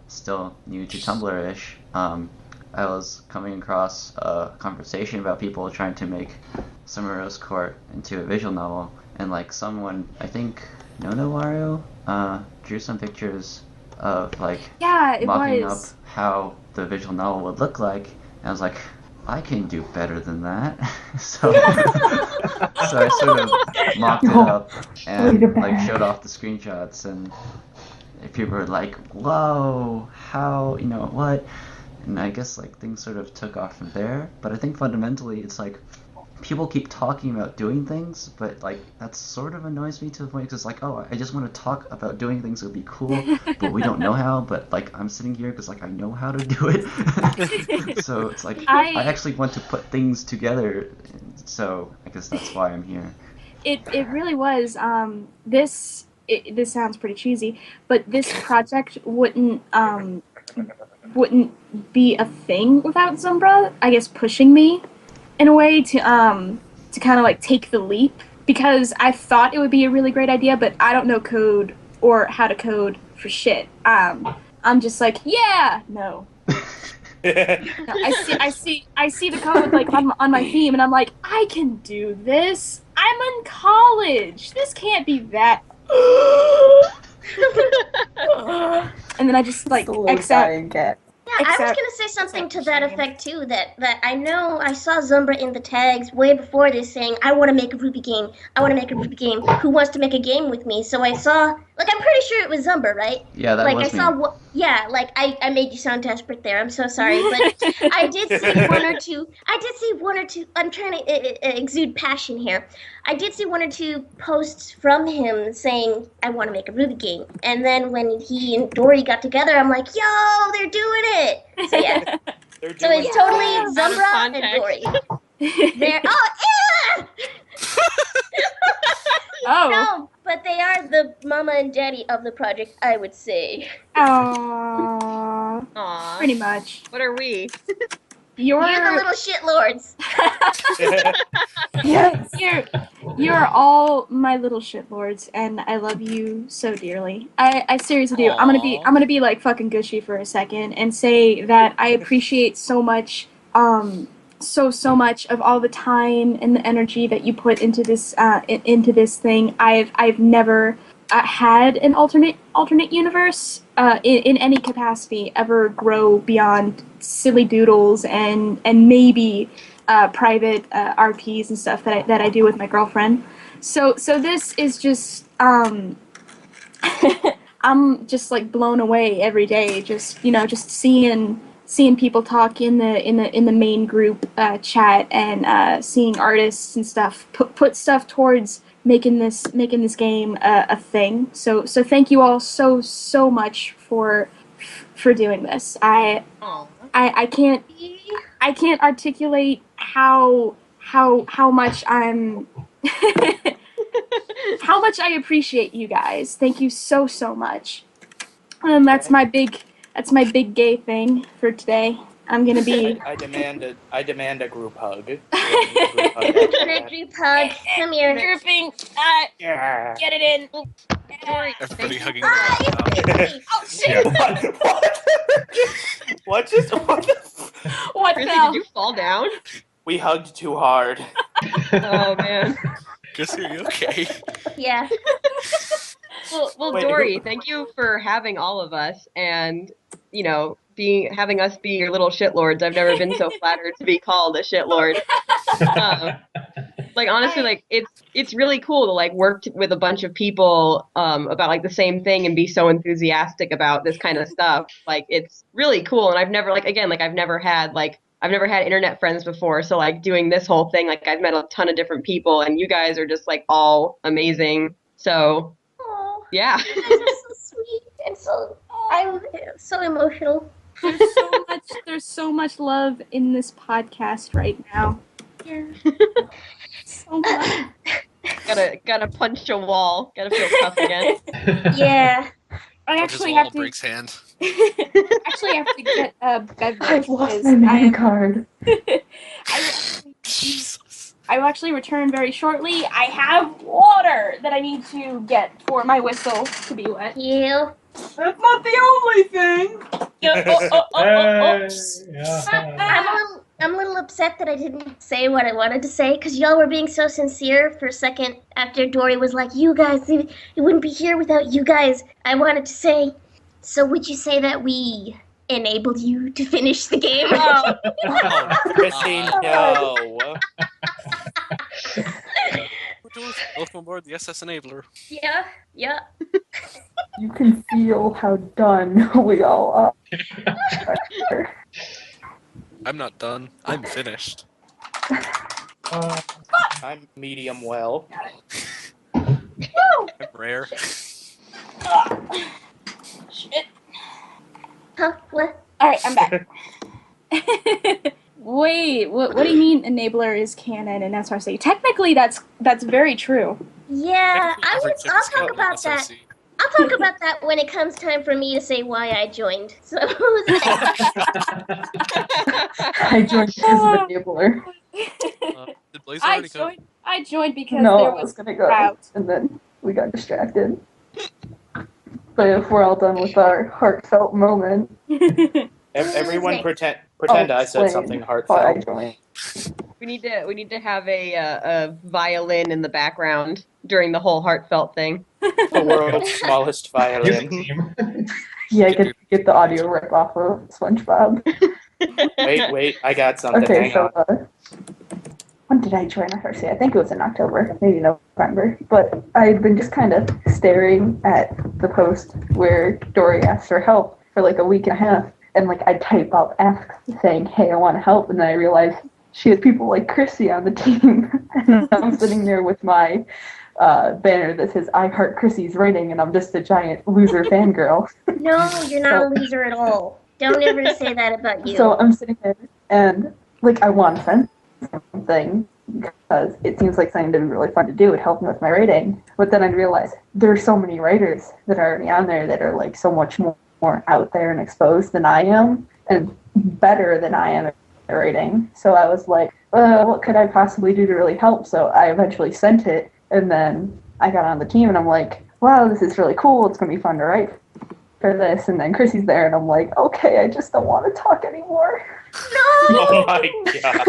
still new to Tumblr-ish, I was coming across a conversation about people trying to make Summer Rose Court into a visual novel, and like someone, I think Nonowaru, drew some pictures of like mocking up how the visual novel would look like, and I was like, I can do better than that. so I sort of mocked it up and like showed off the screenshots, and people were like, whoa, how, what? And I guess like things sort of took off from there. But I think fundamentally it's like people keep talking about doing things, but like that sort of annoys me to the point because like, oh, I just want to talk about doing things that would be cool, but we don't know how. But like I'm sitting here because like I know how to do it. So it's like I actually want to put things together. So I guess that's why I'm here. It really was. This sounds pretty cheesy, but this project wouldn't be a thing without Xumbra. I guess pushing me in a way to kind of like take the leap, because I thought it would be a really great idea, but I don't know code or how to code for shit. I'm just like, yeah, no. I see the code like on my theme, and I'm like, I can do this. I'm in college. This can't be that. And then I just like accept. Yeah, I was gonna say something to that effect too. That I know I saw Xumbra in the tags way before this saying, "I want to make a Ruby game. I want to make a Ruby game. Who wants to make a game with me?" So I saw, like, I'm pretty sure it was Xumbra, right? Yeah, that was me. Yeah, like I made you sound desperate there. I'm so sorry, but I did see one or two. I'm trying to exude passion here. I did see one or two posts from him saying, "I want to make a Ruby game," and then when he and Dori got together, I'm like, "Yo, they're doing it!" So yeah, so it's totally Xumbra and Dori. They're no, but they are the mama and daddy of the project, I would say. Aww. Pretty much. What are we? You're the little shitlords. Yes. You're all my little shitlords, and I love you so dearly. I seriously do. I'm gonna be like fucking gushy for a second and say that I appreciate so much so much of all the time and the energy that you put into this thing. I've never had an alternate universe in any capacity ever grow beyond silly doodles and maybe private RPs and stuff that I do with my girlfriend. So this is just I'm just like blown away every day. Just seeing people talk in the main group chat and seeing artists and stuff put stuff towards making this game a thing. So thank you all so much for doing this. I can't articulate how much I'm how much I appreciate you guys. Thank you so much. That's my big gay thing for today. I'm gonna be. I demand a group hug. Group hug. Come here. Grouping. Get it in. Everybody hugging. Oh shit! What just? What Chrissy, fell? did you fall down? We hugged too hard. Oh man. Chrissy, are you okay? Yeah. Well, Wait, Dori, thank you for having all of us, and having us be your little shitlords. I've never been so flattered to be called a shitlord. Like honestly, like it's really cool to like work with a bunch of people about like the same thing and be so enthusiastic about this kind of stuff. Like it's really cool, and I've never had internet friends before, so like doing this whole thing, like I've met a ton of different people, and you guys are just like all amazing. So yeah. You guys are so sweet and I'm so emotional. There's so much love in this podcast right now. Yeah. So much. Gotta punch a wall. Gotta feel tough again. Yeah. I actually have to. Breaks hand. Actually, I have to get a beverage. I've lost my name card. I will actually return very shortly. I have water that I need to get for my whistle to be wet. You. That's not the only thing. I'm a little upset that I didn't say what I wanted to say because y'all were being so sincere for a second after Dori was like, "You guys, it wouldn't be here without you guys." I wanted to say, so would you say that we enabled you to finish the game? Christine, no. Welcome aboard the SS Enabler. Yeah. You can feel how done we all are. I'm not done. I'm finished. I'm medium well. I'm rare. Shit. Huh? What? All right, I'm back. Wait, what do you mean enabler is canon in SRC? Technically, that's very true. Yeah, Every I'll Texas talk Code in about that. SRC. I'll talk about that when it comes time for me to say why I joined. So I joined because of enabler. Did Blaze already go? I joined because No, there I was was gonna go, drought. and then we got distracted. But if we're all done with our heartfelt moment, Everyone pretend I said explain something why I heartfelt. joined. We need to have a violin in the background during the whole heartfelt thing. The world's smallest Music violin. team. Yeah, get the audio rip off of SpongeBob. Wait, I got something. Okay, Hang so on. when did I join SRC? I think it was in October, maybe November. But I'd been just kind of staring at the post where Dori asked for help for like a week and a half. And like I'd type up asks saying, "Hey, I want to help," and then I realized she has people like Chrissy on the team. And I'm sitting there with my banner that says "I heart Chrissy's writing," and I'm just a giant loser fangirl. no, you're not a loser at all. Don't ever say that about you. So I'm sitting there and like I want to send something because it seems like something that would be really fun to do. It helped me with my writing. But then I realized there are so many writers that are already on there that are like so much more out there and exposed than I am and better than I am at writing. So I was like, what could I possibly do to really help? So I eventually sent it, and then I got on the team and I'm like, wow, this is really cool. It's going to be fun to write for this. And then Chrissy's there and I'm like, okay, I just don't want to talk anymore. No! Oh my god.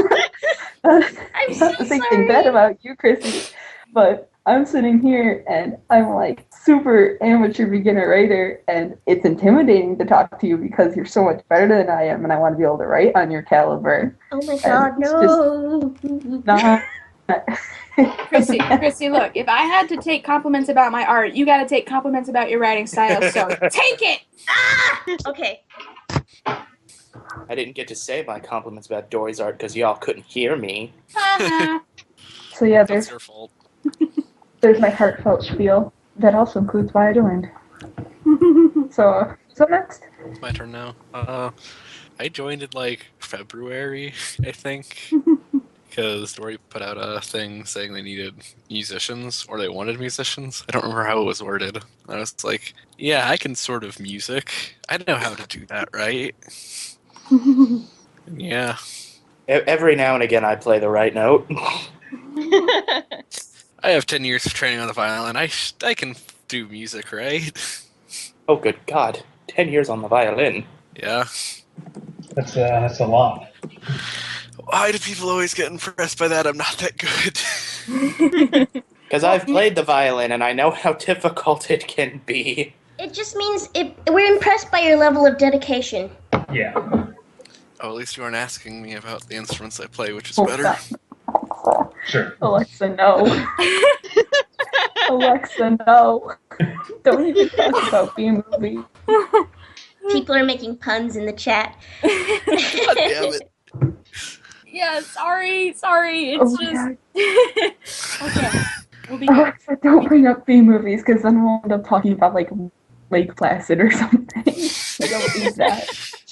I'm Not to say anything bad about you, Chrissy, but I'm sitting here and I'm like super amateur beginner writer, and it's intimidating to talk to you because you're so much better than I am, and I want to be able to write on your caliber. Oh my god, no! Not Chrissy, look, if I had to take compliments about my art, you gotta take compliments about your writing style, so take it! Okay. I didn't get to say my compliments about Dori's art because y'all couldn't hear me. So yeah, That's your fault. there's my heartfelt spiel. That also includes why I joined. So next. It's my turn now. I joined in like February, I think, because Dori put out a thing saying they needed musicians, or they wanted musicians. I don't remember how it was worded. I was like, yeah, I can sort of music. I know how to do that, right? Yeah. Every now and again I play the right note. I have 10 years of training on the violin. I can do music, right? Oh good god. 10 years on the violin. Yeah. That's a lot. Why do people always get impressed by that? I'm not that good. Because I've played the violin and I know how difficult it can be. It just means we're impressed by your level of dedication. Yeah. Oh, at least you aren't asking me about the instruments I play, which is Oh, better. Sure. Alexa, no. Alexa, no. Don't even talk about B-movie. People are making puns in the chat. God damn it. Yeah, sorry. It's Oh, just... Okay, we'll be good. Alexa, don't bring up B-movies because then we'll end up talking about like Lake Placid or something. I don't need that.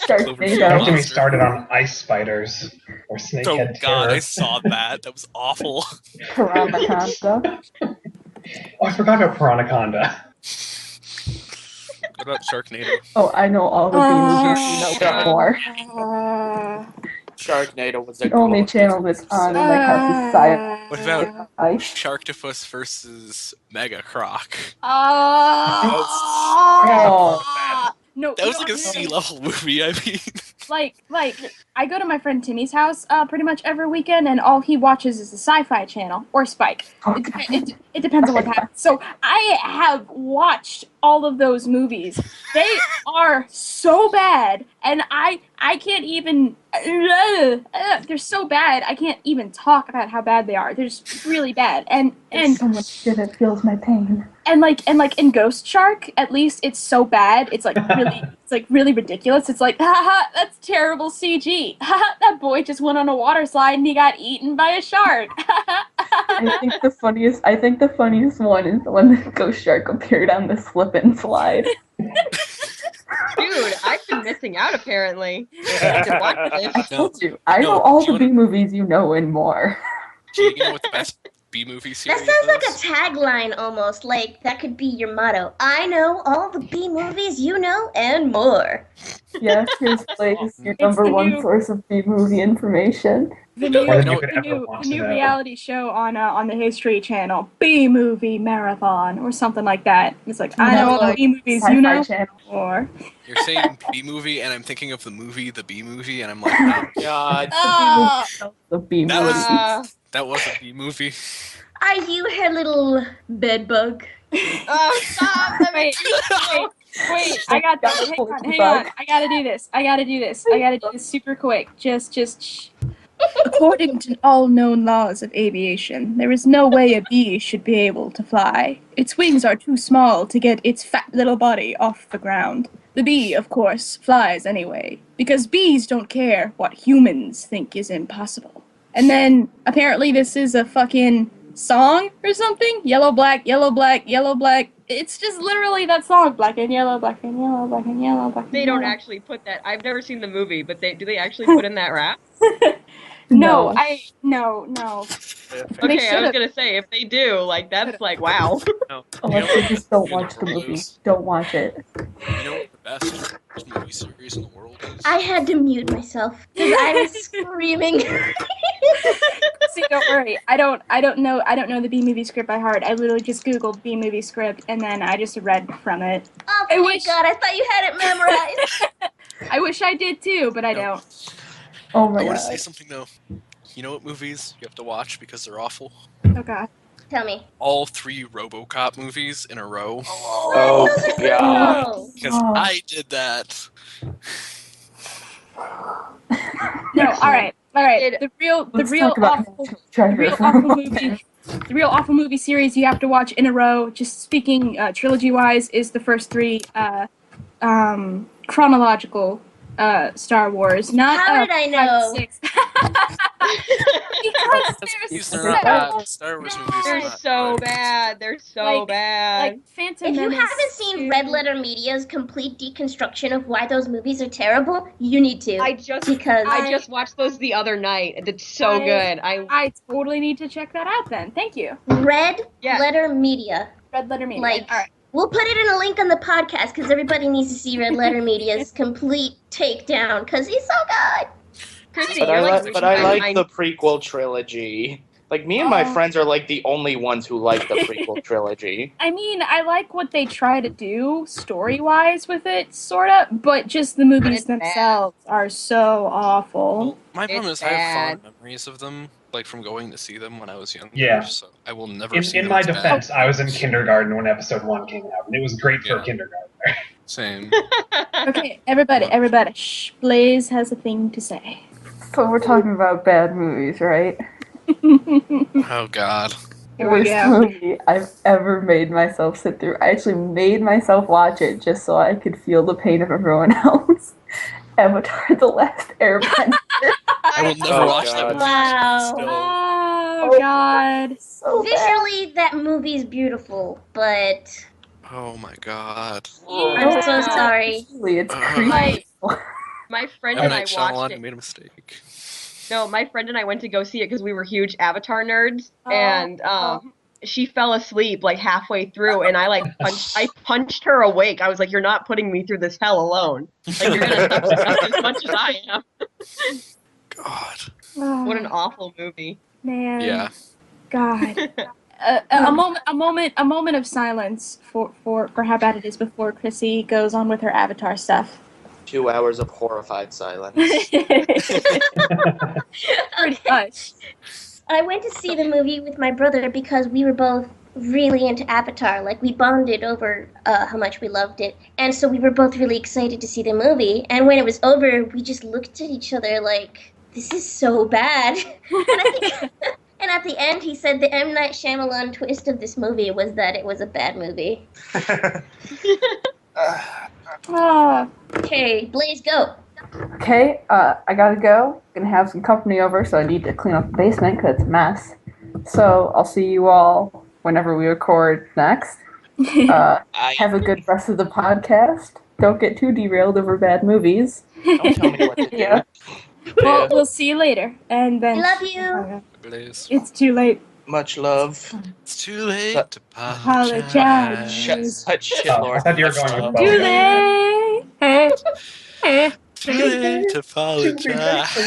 Don't get Sharknado. me started on ice spiders or snakehead Oh god, terror. I saw that. That was awful. Piranaconda. Oh, I forgot about Piranaconda. What about Sharknado? Oh, I know all the B-movies. You know more. Sharknado was a The only gorgeous channel that's on in my house is Science. What about Ice. Sharktopus versus Mega Croc? Oh, No, That was no, like a no, sea level movie. I mean, like I go to my friend Timmy's house pretty much every weekend, and all he watches is the Sci-Fi Channel or Spike. It depends on what happens. So I have watched all of those movies. They are so bad, and I can't even. They're so bad. I can't even talk about how bad they are. They're just really bad. And Someone shit that feels my pain. and like in Ghost Shark, at least it's so bad. It's like really ridiculous. It's like, haha, that's terrible CG. Haha, that boy just went on a water slide and he got eaten by a shark. I think the funniest one is when the ghost shark appeared on the slip and slide. Dude, I've been missing out apparently. I need to watch I this. told you, I know all the B movies you know and more. do you know what the best B movie That series sounds like a is? tagline almost. Like, that could be your motto. I know all the B movies you know and more. Yes, here's Blaze, your It's number the one new- source of B movie information. The More than new, you could the ever new, want the to new know. reality show on the History Channel, B Movie Marathon or something like that. It's like, I know all the B movies you Sci-Fi know. Channel. Or You're saying B movie, and I'm thinking of the movie, the B movie, and I'm like, no, God. The B That movie. was- that was a B movie. Are you her little bedbug? Oh, stop! That Wait, makes me so... wait, I got this. Hang on. I gotta do this. I gotta do this super quick. Just shh. According to all known laws of aviation, there is no way a bee should be able to fly. Its wings are too small to get its fat little body off the ground. The bee, of course, flies anyway, because bees don't care what humans think is impossible. And then, apparently this is a fucking song or something? Yellow, black, yellow, black, yellow, black. It's just literally that song. Black and yellow, black and yellow, black and yellow, black and They don't yellow. actually put that. I've never seen the movie, but do they actually put in that rap? No. No. No. They Okay, I was should've. gonna say if they do, like that's like wow. No, Unless you just don't watch the movie. Don't watch it. You know what the best movie series in the world is? I had to mute myself because I was screaming. See, don't worry. I don't know the B movie script by heart. I literally just Googled B movie script and then I just read from it. Oh I my wish- god, I thought you had it memorized. I wish I did too, but I No. don't. Oh my I want god. to say something though. You know what movies you have to watch because they're awful? Oh god. Tell me. All 3 RoboCop movies in a row. Oh, God. Oh. Because Oh. I did that. No, all right. The real Let's talk about awful National Treasure the real for a awful moment. movie. The real awful movie series you have to watch in a row, just speaking trilogy-wise, is the first 3 chronological Star Wars. Not How did I 5 know? and 6. Because These there's are not so bad. Star Wars movies are They're not so good. bad. They're so Like- bad. like Phantom If you Menace haven't seen 2. Red Letter Media's complete deconstruction of why those movies are terrible, you need to. I just because I just watched those the other night. It's so good. I totally need to check that out then. Thank you. Red Yeah. Letter Media. Red Letter Media. Like, all right. we'll put it in a link on the podcast because everybody needs to see Red Letter Media's complete takedown because he's so good. Christy, But you're I like I- the prequel trilogy. Like, me and my Oh. friends are like the only ones who like the prequel trilogy. I mean, I like what they try to do story-wise with it, sorta, but just the movies It's bad. themselves are so awful. Well, my problem It's is I have bad. fond memories of them, like from going to see them when I was younger. Yeah. So I will never see In them my as bad. defense, I was in kindergarten when episode 1 came out, and it was great for Yeah. kindergarten. Same. Okay, everybody, shh. Blaze has a thing to say. So we're talking about bad movies, right? Oh God. Here we Worst go. movie I've ever made myself sit through. I actually made myself watch it just so I could feel the pain of everyone else. Avatar: The Last Airbender. I will never Oh, watch that God. movie. Wow. Still. Oh, God. So bad. Visually, that movie's beautiful, but Oh my God. I'm so sorry. Visually, it's Uh, creepy. My friend M. and I Night watched Shyamalan it. made a mistake. No, my friend and I went to go see it because we were huge Avatar nerds, Oh. and she fell asleep like halfway through, and I punched her awake. I was like, "You're not putting me through this hell alone. Like you're gonna suffer just as much as I am." God. What an awful movie. Man. Yeah. God. a moment of silence for how bad it is before Chrissy goes on with her Avatar stuff. 2 hours of horrified silence. Pretty much. I went to see the movie with my brother because we were both really into Avatar. Like, we bonded over how much we loved it. And so we were both really excited to see the movie. And when it was over, we just looked at each other like, this is so bad. And at the end, he said the M. Night Shyamalan twist of this movie was that it was a bad movie. Okay, Blaze, go. Okay, I gotta go. Gonna have some company over, so I need to clean up the basement because it's a mess. So I'll see you all whenever we record next. Have a good rest of the podcast. Don't get too derailed over bad movies. Don't tell me what to do. Yeah. Well, we'll see you later. And then We love you. Blaze. it's too late. Much love. It's too late But- to Apologize. Such shit, I Lord. thought you were going with Too both. late. Too late to apologize.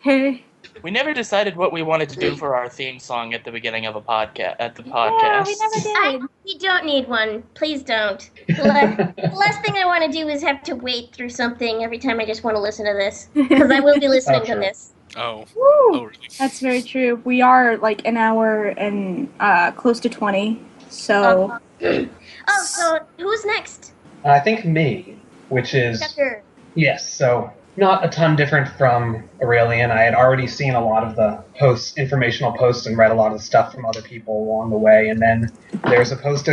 Hey. We never decided what we wanted to do for our theme song at the beginning of a podcast. Yeah, we never did. You don't need one. Please don't. The last thing I want to do is have to wait through something every time I just want to listen to this. Because I will be listening to true. this. Oh. Woo. Oh, really? That's very true. We are like an hour and close to 20. So Oh, so who's next? I think me, which is Tucker. yes. So not a ton different from Arulaen. I had already seen a lot of the informational posts, and read a lot of the stuff from other people along the way. And then there's a post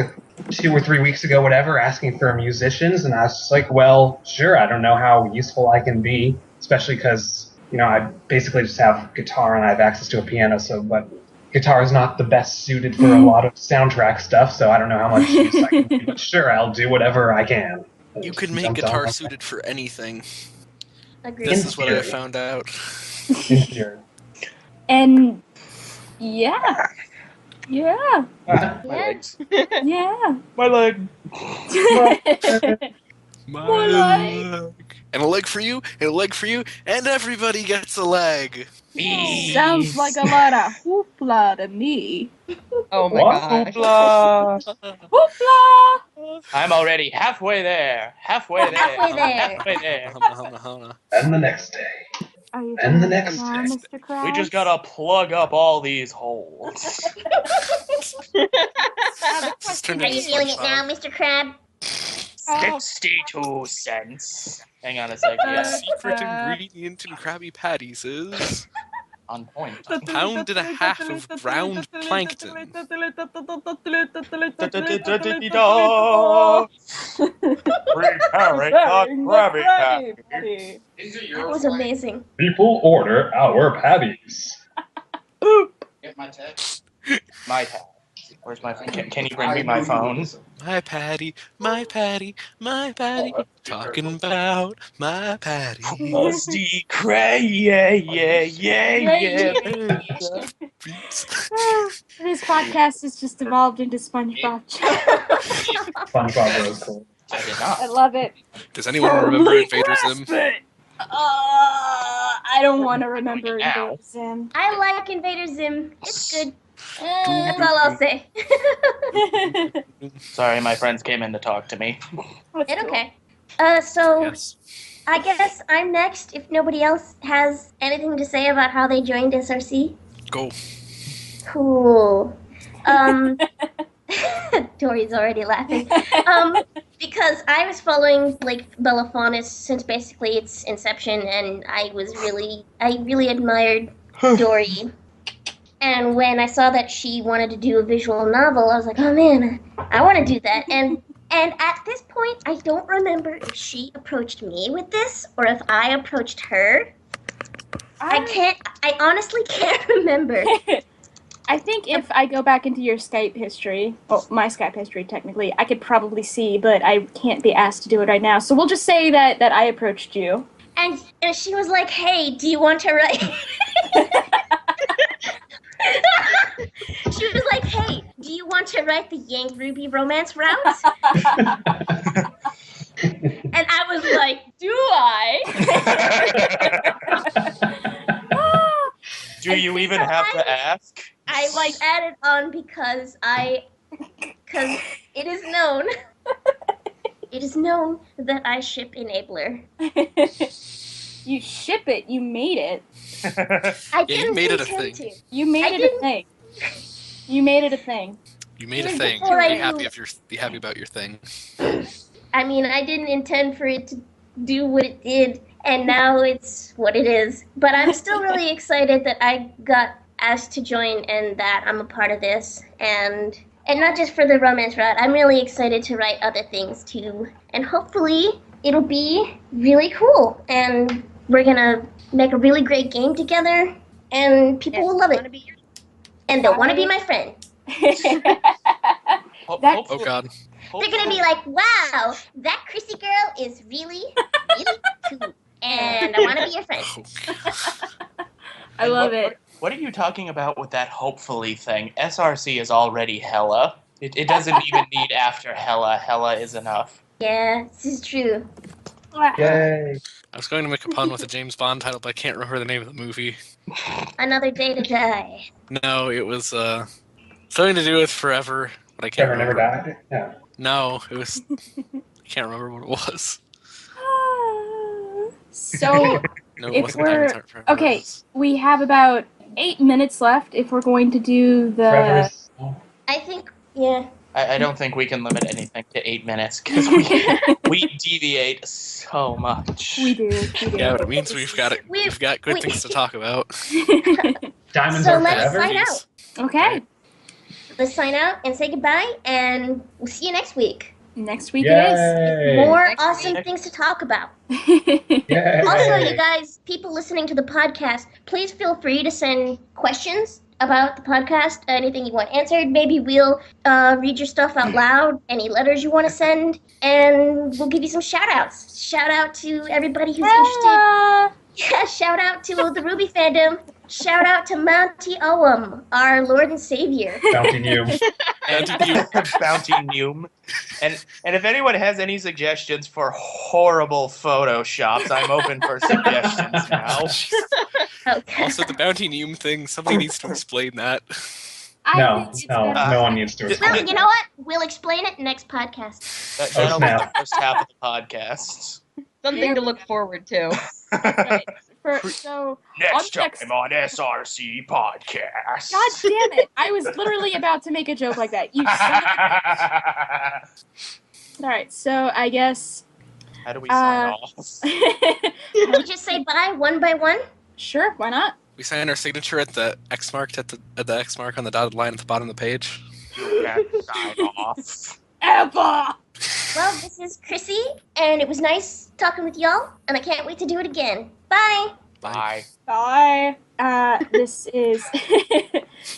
2 or 3 weeks ago, whatever, asking for musicians, and I was just like, well, sure. I don't know how useful I can be, especially because I basically just have guitar and I have access to a piano. So, but guitar is not the best suited for a lot of soundtrack stuff, so I don't know how much use I can do. But sure, I'll do whatever I can. You could make guitar suited for anything. Agreed. This is what I theory. found out. In theory. and yeah. Yeah. My legs. Yeah. My leg. My More leg. leg. And a leg for you, and a leg for you, and everybody gets a leg. Sounds like a lot of hoopla to me. Oh my What? god. Hoopla. Hoopla! I'm already halfway there. Halfway there. Halfway there. Halfway there. Hana. And the next day. Are you And the doing next it now, Mr. Krabs? We just gotta plug up all these holes. This turned Are you into feeling it SpongeBob. now, Mr. Crab? 62 cents. Hang on a sec. The Yeah. secret ingredient in Krabby Patties is On point. a pound and a half of ground plankton. That was amazing. People order our patties. My tab. Where's my phone? Can you bring me my phone? My patty, my patty, my patty. Talking about my patty. Musty cray, yeah. This podcast has just evolved into SpongeBob. SpongeBob Rose Cool. I did I not. love it. Does anyone remember Invader Zim? I don't want to remember Now. Invader Zim. I like Invader Zim. It's good. That's all I'll say. Sorry, my friends came in to talk to me. It's okay. So Yes. I guess I'm next if nobody else has anything to say about how they joined SRC. Go. Cool. Dori's already laughing. Because I was following like Bellafaunus since basically its inception, and I really admired Dori. And when I saw that she wanted to do a visual novel, I was like, oh man, I want to do that. And at this point, I don't remember if she approached me with this or if I approached her. I honestly can't remember. I think if I go back into your Skype history, well, my Skype history technically, I could probably see, but I can't be asked to do it right now. So we'll just say that I approached you. And she was like, hey, do you want to write? She was like, hey, do you want to write the Yang Ruby romance route? And I was like, do I? you Okay, even so have to ask? I added on because it is known. It is known that I ship Enabler. You ship it. You made it. I Yeah, you didn't made it a intend thing. to. You made I it a didn't- thing. You made it a thing. You made a Even thing. before I Be knew- happy about your thing. I mean, I didn't intend for it to do what it did, and now it's what it is. But I'm still really excited that I got asked to join and that I'm a part of this. And not just for the romance route, I'm really excited to write other things too. And hopefully it'll be really cool. And we're gonna make a really great game together, and people will love it. And they'll want to be my friend. That's Oh god. They're gonna be like, wow, that Chrissy girl is really, really cool. And I want to be your friend. Oh, God. I love it. What are you talking about with that hopefully thing? SRC is already hella. It doesn't even need after hella. Hella is enough. Yeah, this is true. Yay! I was going to make a pun with a James Bond title, but I can't remember the name of the movie. Another day to die. No, it was something to do with forever, but I can't Trevor never remember. died. Yeah. No, it was. I can't remember what it was. So No, it If wasn't we're- Diamonds Aren't Forever. It okay, was- we have about 8 minutes left if we're going to do the. Trevor's. I think, yeah. I don't think we can limit anything to 8 minutes because we deviate so much. We do. Yeah, but it means we've got good we- things to talk about. Diamonds So are let's forever. sign out. Okay. Let's sign out and say goodbye, and we'll see you next week. Next week Yay! More Next awesome week. things to talk about. it is. Yay! Also, you guys, people listening to the podcast, please feel free to send questions about the podcast, anything you want answered. Maybe we'll read your stuff out loud, any letters you want to send, and we'll give you some shout outs. Shout out to everybody who's interested. Yeah, shout out to the Ruby fandom. Shout out to Monty Oum, our Lord and Savior. Bounty new. And Bounty Noom. And if anyone has any suggestions for horrible photoshops, I'm open for suggestions now. Okay. Also, the Bounty Noom thing, somebody needs to explain that. No, think it's no, better- no one needs to Well, explain. you know what? We'll explain it next podcast. That'll be snap. the first half of the podcast. Something to look forward to. Right. So Next On next- time on SRC Podcast. God damn it! I was literally about to make a joke like that. You son of a- All right. So I guess. How do we sign off? We just say bye one by one. Sure. Why not? We sign our signature at the X mark at the X mark on the dotted line at the bottom of the page. You can sign off. Ever. Well, this is Chrissy, and it was nice talking with y'all, and I can't wait to do it again. Bye. Bye. Bye. This is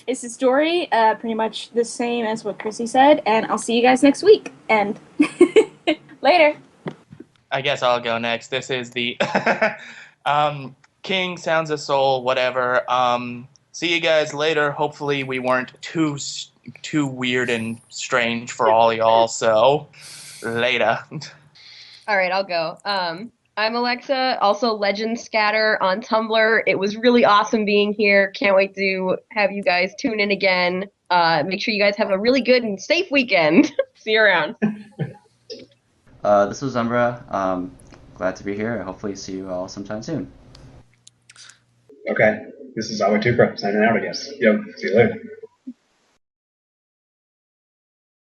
this is Dori. Pretty much the same as what Chrissy said, and I'll see you guys next week. And later. I guess I'll go next. This is the King Sounds of Soul, whatever. See you guys later. Hopefully we weren't too weird and strange for all y'all. So later. All right, I'll go. I'm Alexa, also Legend Scatter on Tumblr. It was really awesome being here. Can't wait to have you guys tune in again. Make sure you guys have a really good and safe weekend. See you around. This was Xumbra. Glad to be here. Hopefully see you all sometime soon. Okay, this is Teucra signing out, I guess. Yo, see you later.